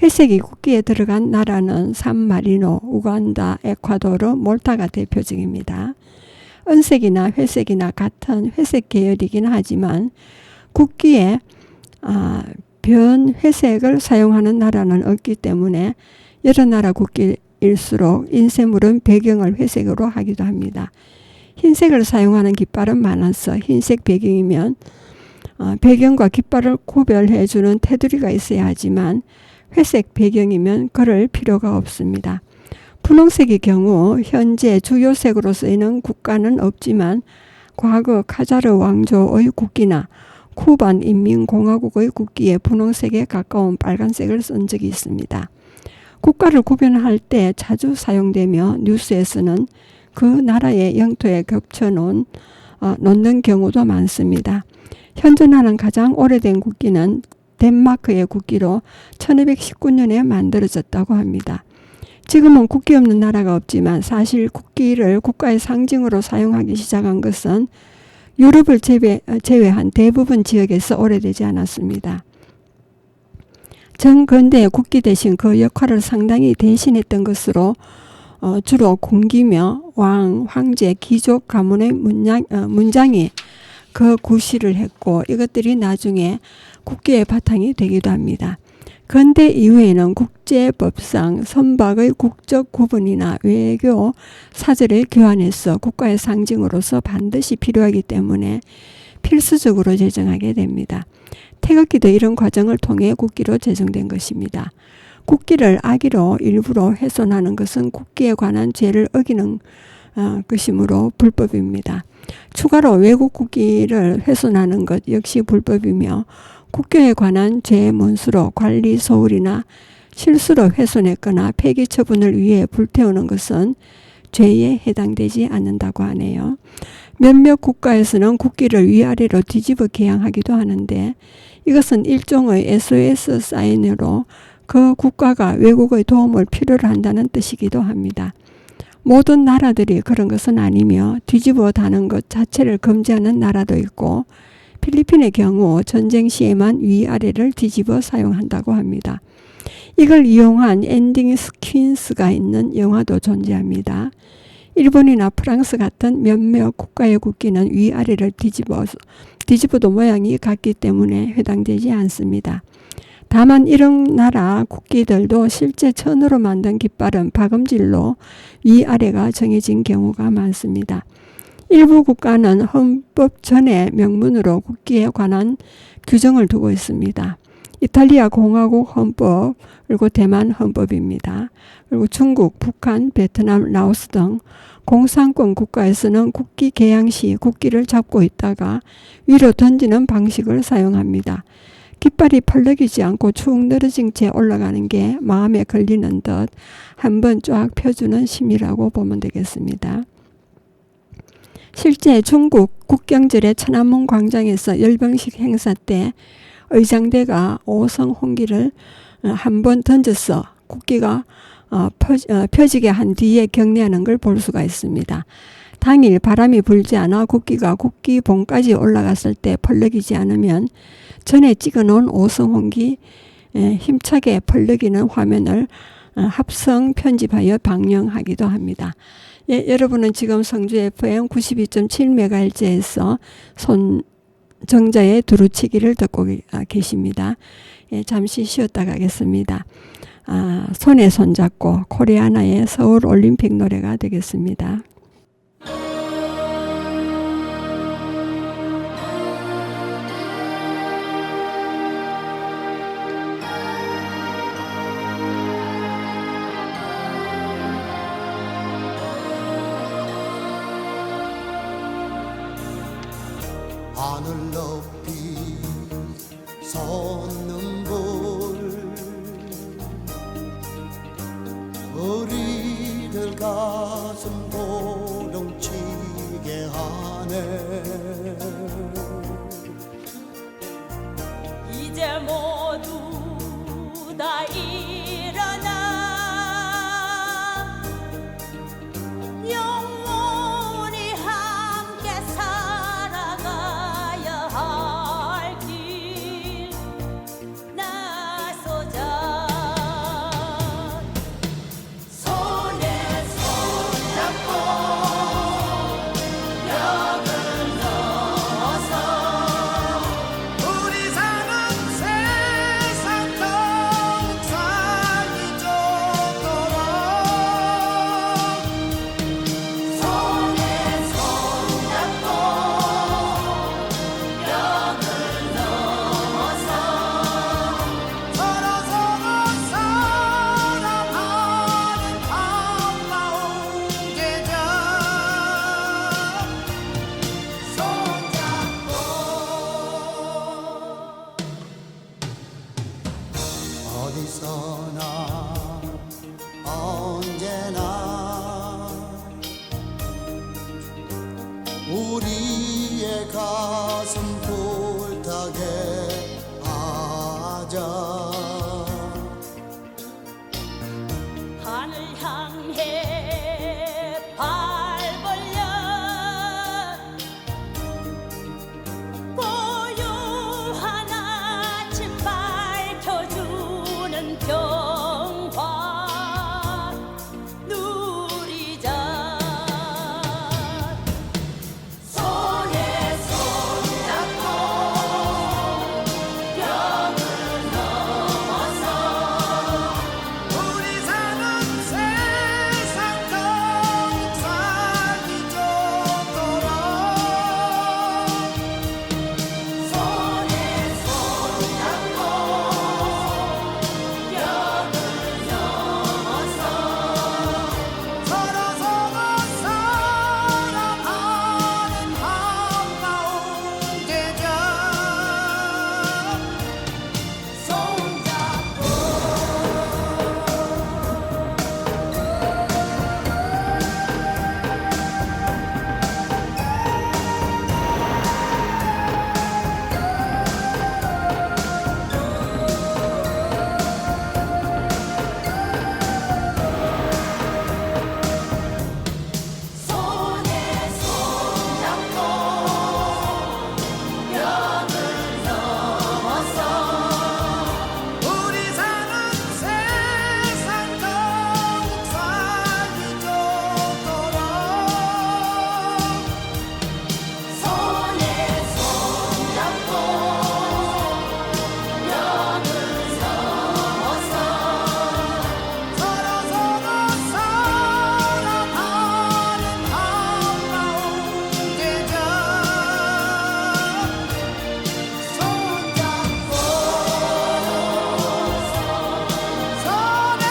회색이 국기에 들어간 나라는 산마리노, 우간다, 에콰도르, 몰타가 대표적입니다. 은색이나 회색이나 같은 회색 계열이긴 하지만 국기에 변 회색을 사용하는 나라는 없기 때문에 여러 나라 국기일수록 인쇄물은 배경을 회색으로 하기도 합니다. 흰색을 사용하는 깃발은 많아서 흰색 배경이면 배경과 깃발을 구별해주는 테두리가 있어야 하지만 회색 배경이면 그럴 필요가 없습니다. 분홍색의 경우 현재 주요 색으로 쓰이는 국가는 없지만 과거 카자르 왕조의 국기나 쿠반 인민공화국의 국기에 분홍색에 가까운 빨간색을 쓴 적이 있습니다. 국가를 구별할 때 자주 사용되며 뉴스에서는 그 나라의 영토에 놓는 경우도 많습니다. 현존하는 가장 오래된 국기는 덴마크의 국기로 1219년에 만들어졌다고 합니다. 지금은 국기 없는 나라가 없지만 사실 국기를 국가의 상징으로 사용하기 시작한 것은 유럽을 제외한 대부분 지역에서 오래되지 않았습니다. 정근대의 국기 대신 그 역할을 상당히 대신했던 것으로 주로 군기며 왕, 황제, 귀족 가문의 문장이 그 구실을 했고 이것들이 나중에 국기의 바탕이 되기도 합니다. 근대 이후에는 국제법상 선박의 국적 구분이나 외교 사절을 교환해서 국가의 상징으로서 반드시 필요하기 때문에 필수적으로 제정하게 됩니다. 태극기도 이런 과정을 통해 국기로 제정된 것입니다. 국기를 악의로 일부러 훼손하는 것은 국기에 관한 죄를 어기는 것이므로 불법입니다. 추가로 외국 국기를 훼손하는 것 역시 불법이며 국교에 관한 죄 문수로 관리 소홀이나 실수로 훼손했거나 폐기 처분을 위해 불태우는 것은 죄에 해당되지 않는다고 하네요. 몇몇 국가에서는 국기를 위아래로 뒤집어 개양하기도 하는데 이것은 일종의 SOS 사인으로 그 국가가 외국의 도움을 필요로 한다는 뜻이기도 합니다. 모든 나라들이 그런 것은 아니며 뒤집어 다는 것 자체를 금지하는 나라도 있고 필리핀의 경우 전쟁 시에만 위아래를 뒤집어 사용한다고 합니다. 이걸 이용한 엔딩 스퀸스가 있는 영화도 존재합니다. 일본이나 프랑스 같은 몇몇 국가의 국기는 위아래를 뒤집어도 모양이 같기 때문에 해당되지 않습니다. 다만 이런 나라 국기들도 실제 천으로 만든 깃발은 박음질로 위아래가 정해진 경우가 많습니다. 일부 국가는 헌법 전에 명문으로 국기에 관한 규정을 두고 있습니다. 이탈리아 공화국 헌법, 그리고 대만 헌법입니다. 그리고 중국, 북한, 베트남, 라오스 등 공산권 국가에서는 국기 개양 시 국기를 잡고 있다가 위로 던지는 방식을 사용합니다. 깃발이 펄럭이지 않고 축 늘어진 채 올라가는 게 마음에 걸리는 듯 한번 쫙 펴주는 심이라고 보면 되겠습니다. 실제 중국 국경절의 천안문 광장에서 열병식 행사 때 의장대가 오성 홍기를 한 번 던져서 국기가 펴지게 한 뒤에 격리하는 걸 볼 수가 있습니다. 당일 바람이 불지 않아 국기가 국기봉까지 올라갔을 때 펄럭이지 않으면 전에 찍어놓은 오성홍기 힘차게 펄럭이는 화면을 합성 편집하여 방영하기도 합니다. 예, 여러분은 지금 성주 FM 92.7MHz에서 손정자의 두루치기를 듣고 계십니다. 예, 잠시 쉬었다 가겠습니다. 손에 손잡고 코리아나의 서울 올림픽 노래가 되겠습니다. 하늘 높이 솟는 불 우리들 가슴 도롱치게 하네. 이제 모두 다 일어나 영원히 함께 살아가야 할 길 나서자. 손에 손잡고 벽을 넘어서 우리 사는 세상 더욱 살기 좋도록 손에 손잡고 벽을 넘어서 서로 사랑하는 반가운 계절 손잡고 어디서나 언제나 우리의 가슴 불타게 하자. 하늘 향해 발 벌려 고요한 아침 밝혀주는 평화 누리자. 손에 손잡고 벽을 넘어서 우리 사는 세상 더욱 살기 좋도록 손에 손잡고 벽을 넘어서 서로 사랑하는 반가운 계절 손잡고 손에 손잡고 벽을 넘어서 우리 사는 세상 더욱 살기 좋도록 손에 손잡고 벽을 넘어서 서로 사랑하는 반가운 계절 손잡고 손에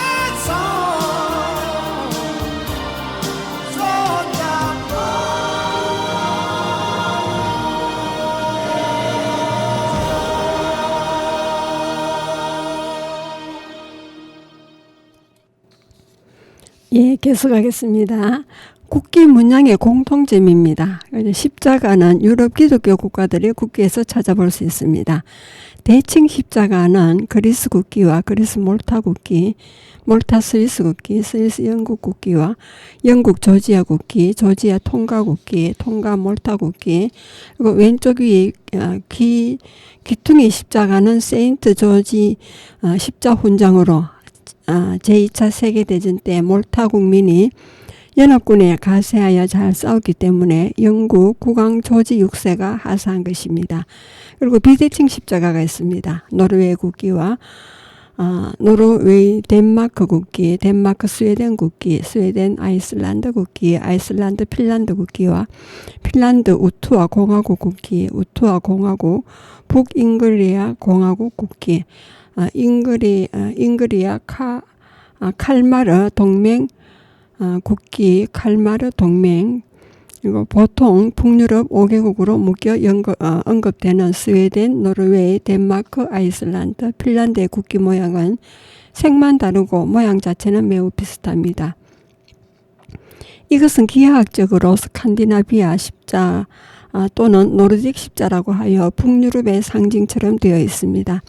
예, 계속하겠습니다. 국기 문양의 공통점입니다. 십자가는 유럽 기독교 국가들의 국기에서 찾아볼 수 있습니다. 대칭 십자가는 그리스 국기와 그리스 몰타 국기, 몰타 스위스 국기, 스위스 영국 국기와 영국 조지아 국기, 조지아 통가 국기, 통가 몰타 국기, 그리고 왼쪽 위에 귀퉁이 십자가는 세인트 조지 십자 훈장으로 제2차 세계대전 때 몰타 국민이 연합군에 가세하여 잘 싸웠기 때문에 영국 국왕 조지 6세가 하사한 것입니다. 그리고 비대칭 십자가가 있습니다. 노르웨이 국기와 노르웨이 덴마크 국기, 덴마크 스웨덴 국기, 스웨덴 아이슬란드 국기, 아이슬란드 핀란드 국기와 핀란드 우투아 공화국 국기, 우투아 공화국, 북잉글리아 공화국 국기, 잉글리아 칼마르 동맹 국기, 칼마르 동맹, 그리고 보통 북유럽 5개국으로 묶여 언급되는 스웨덴, 노르웨이, 덴마크, 아이슬란드, 핀란드의 국기 모양은 색만 다르고 모양 자체는 매우 비슷합니다. 이것은 기하학적으로 스칸디나비아 십자 또는 노르딕 십자라고 하여 북유럽의 상징처럼 되어 있습니다.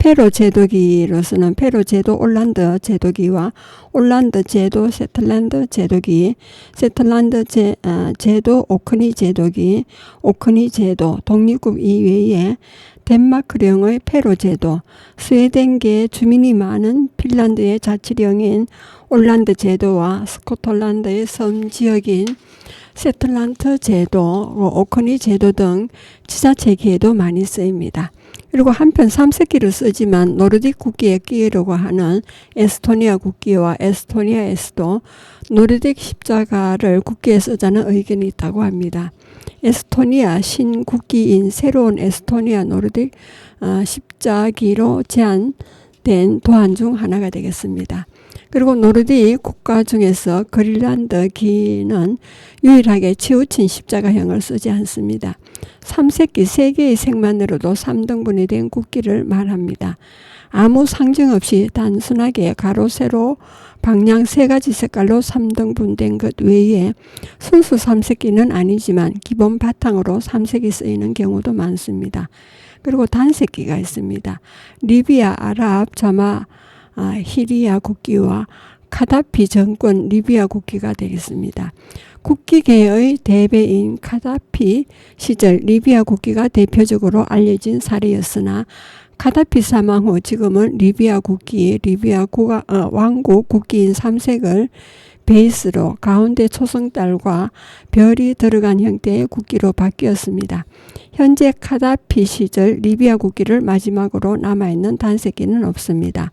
페로 제도기로서는 페로 제도 올란드 제도기와 올란드 제도 세틀란드 제도기, 세틀란드 제도 오크니 제도기, 오크니 제도, 독립국 이외에 덴마크령의 페로 제도, 스웨덴계 주민이 많은 핀란드의 자치령인 올란드 제도와 스코틀랜드의 섬 지역인 세틀란트 제도, 오크니 제도 등 지자체계에도 많이 쓰입니다. 그리고 한편 삼색기를 쓰지만 노르딕 국기에 끼우려고 하는 에스토니아 국기와 에스토니아에서도 노르딕 십자가를 국기에 쓰자는 의견이 있다고 합니다. 에스토니아 신국기인 새로운 에스토니아 노르딕 십자기로 제안된 도안 중 하나가 되겠습니다. 그리고 노르딕 국가 중에서 그린란드기는 유일하게 치우친 십자가형을 쓰지 않습니다. 삼색기 3개의 색만으로도 3등분이 된 국기를 말합니다. 아무 상징 없이 단순하게 가로, 세로, 방향 3가지 색깔로 3등분된 것 외에 순수 삼색기는 아니지만 기본 바탕으로 삼색이 쓰이는 경우도 많습니다. 그리고 단색기가 있습니다. 리비아 아랍 자마 히리아 국기와 카다피 정권 리비아 국기가 되겠습니다. 국기계의 대배인 카다피 시절 리비아 국기가 대표적으로 알려진 사례였으나 카다피 사망 후 지금은 리비아 국기, 리비아 왕국 국기인 삼색을 베이스로 가운데 초승달과 별이 들어간 형태의 국기로 바뀌었습니다. 현재 카다피 시절 리비아 국기를 마지막으로 남아있는 단색기는 없습니다.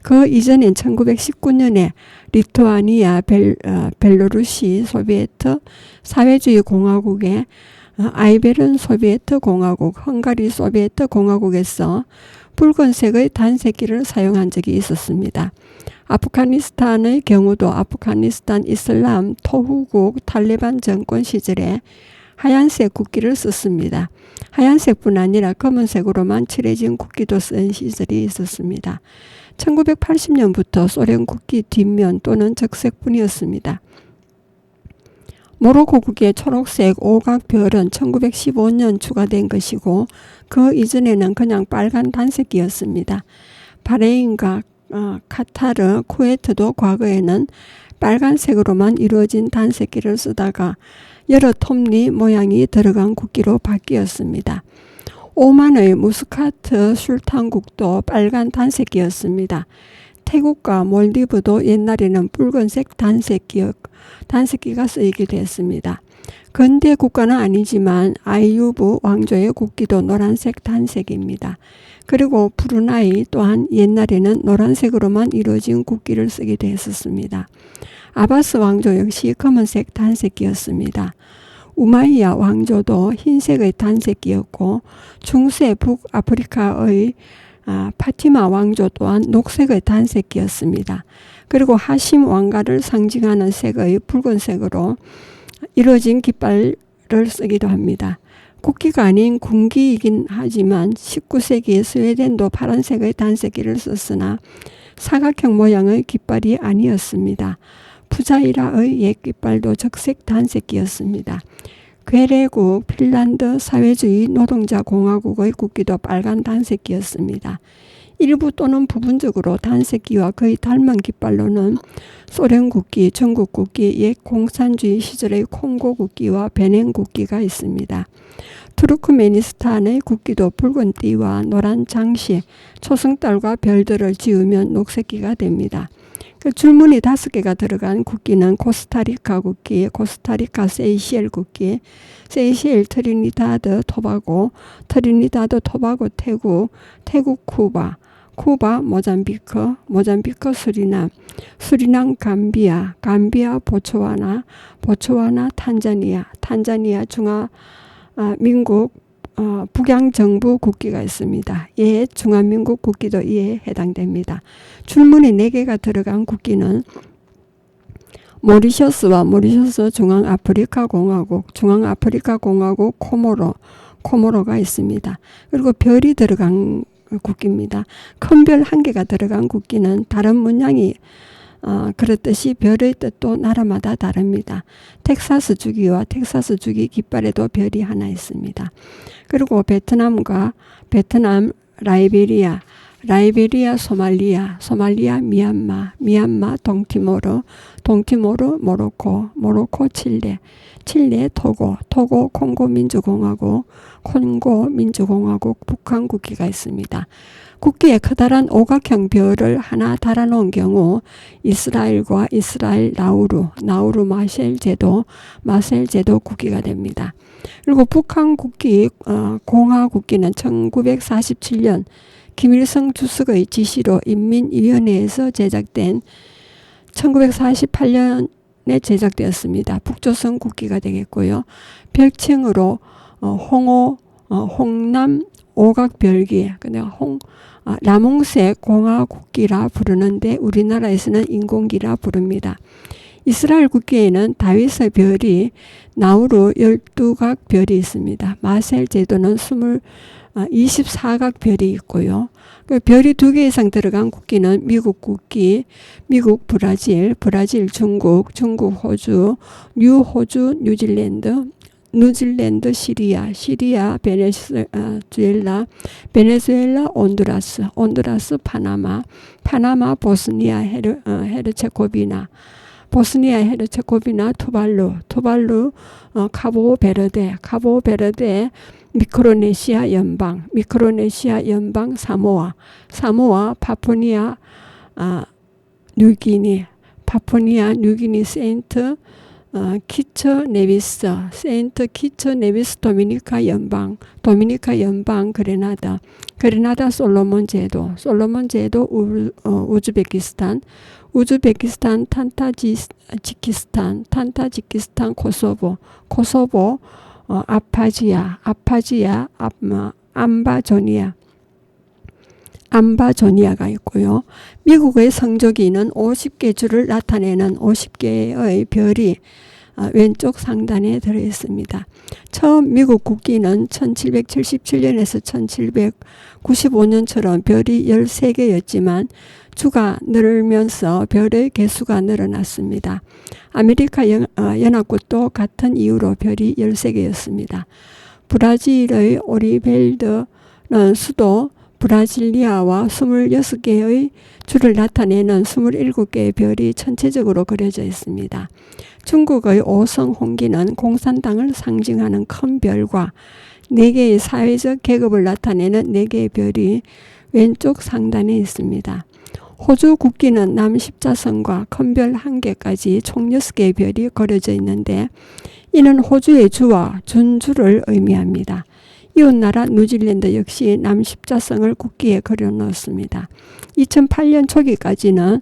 그 이전엔 1919년에 리투아니아, 벨로루시 소비에트 사회주의 공화국의 아이베른 소비에트 공화국, 헝가리 소비에트 공화국에서 붉은색의 단색기를 사용한 적이 있었습니다. 아프가니스탄의 경우도 아프가니스탄 이슬람 토후국 탈레반 정권 시절에 하얀색 국기를 썼습니다. 하얀색뿐 아니라 검은색으로만 칠해진 국기도 쓴 시절이 있었습니다. 1980년부터 소련 국기 뒷면 또는 적색뿐이었습니다. 모로코 국기의 초록색 오각별은 1915년 추가된 것이고 그 이전에는 그냥 빨간 단색기였습니다. 바레인과 카타르, 쿠웨이트도 과거에는 빨간색으로만 이루어진 단색기를 쓰다가 여러 톱니 모양이 들어간 국기로 바뀌었습니다. 오만의 무스카트 술탄국도 빨간 단색기였습니다. 태국과 몰디브도 옛날에는 붉은색 단색기가 쓰이기도 했습니다. 근대 국가는 아니지만 아이유브 왕조의 국기도 노란색 단색입니다. 그리고 브루나이 또한 옛날에는 노란색으로만 이루어진 국기를 쓰기도 했었습니다. 아바스 왕조 역시 검은색 단색기였습니다. 우마이야 왕조도 흰색의 단색기였고 중세 북아프리카의 파티마 왕조 또한 녹색의 단색기였습니다. 그리고 하심 왕가를 상징하는 색의 붉은색으로 이루어진 깃발을 쓰기도 합니다. 국기가 아닌 군기이긴 하지만 19세기 스웨덴도 파란색의 단색기를 썼으나 사각형 모양의 깃발이 아니었습니다. 푸자이라의 옛 깃발도 적색 단색이었습니다. 괴뢰국 핀란드 사회주의 노동자공화국의 국기도 빨간 단색이었습니다. 일부 또는 부분적으로 단색기와 거의 닮은 깃발로는 소련 국기, 중국 국기, 옛 공산주의 시절의 콩고 국기와 베냉 국기가 있습니다. 투르크메니스탄의 국기도 붉은 띠와 노란 장식, 초승달과 별들을 지으면 녹색기가 됩니다. 그 줄무늬 5개가 들어간 국기는 코스타리카 국기, 코스타리카 세이셸 국기, 세이셸 트리니다드 토바고, 트리니다드 토바고 태국, 태국 쿠바, 쿠바 모잠비크, 모잠비크 수리남, 수리남 감비아, 감비아 보츠와나, 보츠와나 탄자니아, 탄자니아 중화민국 북양정부 국기가 있습니다. 예, 중화민국 국기도 이에 해당됩니다. 줄무늬 4개가 들어간 국기는 모리셔스와 모리셔스 중앙아프리카 공화국, 중앙아프리카 공화국 코모로가 있습니다. 그리고 별이 들어간 국기입니다. 큰 별 1개가 들어간 국기는 다른 문양이 그렇듯이 별의 뜻도 나라마다 다릅니다. 텍사스 주기와 텍사스 주기 깃발에도 별이 하나 있습니다. 그리고 베트남, 라이베리아, 소말리아, 미얀마, 동티모르, 모로코, 칠레, 토고, 콩고 민주공화국, 북한 국기가 있습니다. 국기에 커다란 오각형 별을 하나 달아놓은 경우 이스라엘과 이스라엘 나우루 마셀 제도 국기가 됩니다. 그리고 북한 국기, 공화 국기는 1947년 김일성 주석의 지시로 인민위원회에서 제작된 1948년에 제작되었습니다. 북조선 국기가 되겠고요. 별칭으로 홍남 오각별기, 라몽색 공화국기라 부르는데 우리나라에서는 인공기라 부릅니다. 이스라엘 국기에는 다윗의 별이 나우루 12각 별이 있습니다. 마셀 제도는 24각 별이 있고요. 별이 2개 이상 들어간 국기는 미국 국기, 미국 브라질, 중국, 호주, 뉴호주, 뉴질랜드, 시리아, 베네수엘라, 온두라스, 파나마, 보스니아, 헤르체고비나, 투발루, 카보베르데, 미크로네시아 연방, 사모아, 파푸니아 뉴기니, 세인트 키처 네비스 도미니카 연방, 그레나다 솔로몬 제도, 우즈베키스탄, 탄타지키스탄, 코소보, 아파지아, 암바조니아가 있고요. 미국의 성조기는 50개 줄을 나타내는 50개의 별이 왼쪽 상단에 들어있습니다. 처음 미국 국기는 1777년에서 1795년처럼 별이 13개였지만 주가 늘면서 별의 개수가 늘어났습니다. 아메리카 연합국도 같은 이유로 별이 13개였습니다. 브라질의 오리벨드는 수도 브라질리아와 26개의 줄을 나타내는 27개의 별이 전체적으로 그려져 있습니다. 중국의 오성홍기는 공산당을 상징하는 큰 별과 4개의 사회적 계급을 나타내는 4개의 별이 왼쪽 상단에 있습니다. 호주 국기는 남십자선과 큰 별 1개까지 총 6개의 별이 그려져 있는데 이는 호주의 주와 준주를 의미합니다. 이웃나라 뉴질랜드 역시 남십자성을 국기에 그려놓습니다. 2008년 초기까지는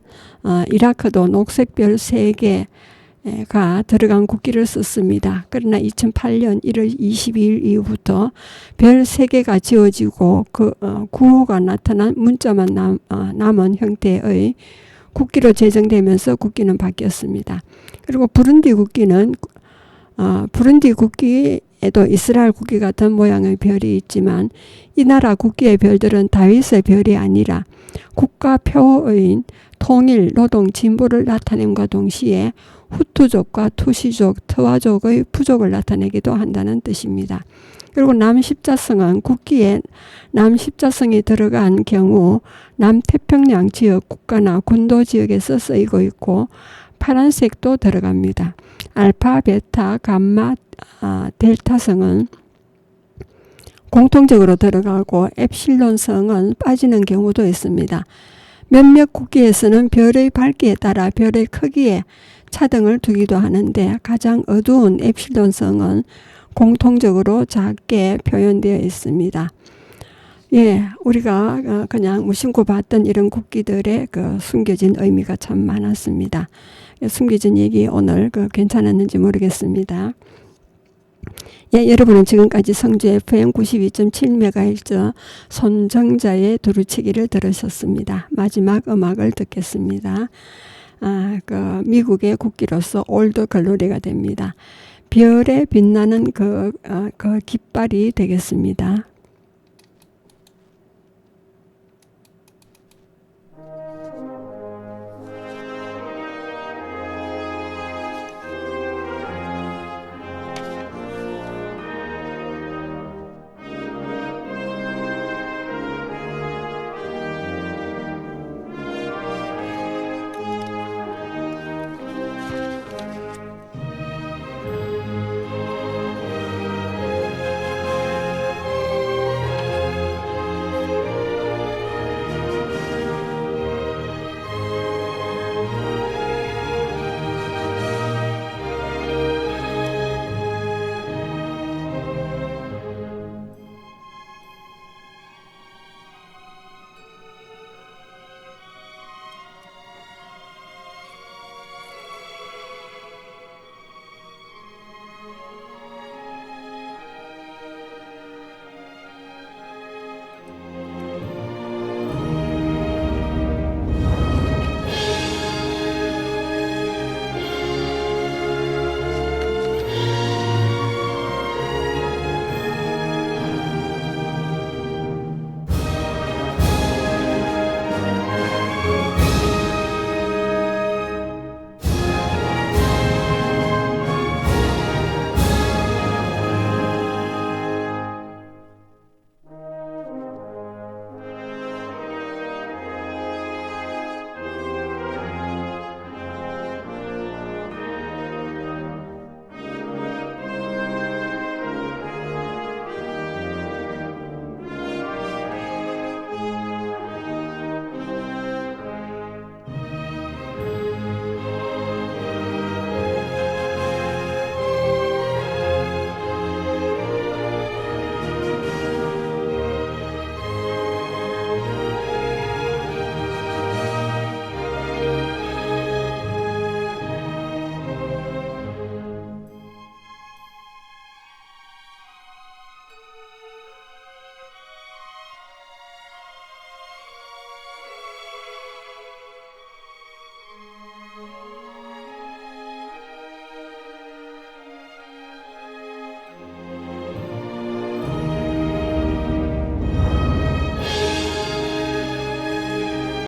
이라크도 녹색별 3개가 들어간 국기를 썼습니다. 그러나 2008년 1월 22일 이후부터 별 3개가 지어지고 구호가 나타난 문자만 남은 형태의 국기로 제정되면서 국기는 바뀌었습니다. 그리고 부룬디 국기는 에도 이스라엘 국기 같은 모양의 별이 있지만 이 나라 국기의 별들은 다윗의 별이 아니라 국가표어인 통일, 노동, 진보를 나타냄과 동시에 후투족과 투시족, 트와족의 부족을 나타내기도 한다는 뜻입니다. 그리고 남십자성은 국기에 남십자성이 들어간 경우 남태평양 지역 국가나 군도 지역에서 쓰이고 있고 파란색도 들어갑니다. 알파, 베타, 감마, 델타성은 공통적으로 들어가고 엡실론성은 빠지는 경우도 있습니다. 몇몇 국기에서는 별의 밝기에 따라 별의 크기에 차등을 두기도 하는데 가장 어두운 엡실론성은 공통적으로 작게 표현되어 있습니다. 예, 우리가 그냥 무심코 봤던 이런 국기들의 그 숨겨진 의미가 참 많았습니다. 숨겨진 얘기 오늘 괜찮았는지 모르겠습니다. 예, 여러분은 지금까지 성주 FM 92.7MHz 손정자의 두루치기를 들으셨습니다. 마지막 음악을 듣겠습니다. 미국의 국기로서 올드 글로리가 됩니다. 별에 빛나는 그 깃발이 되겠습니다.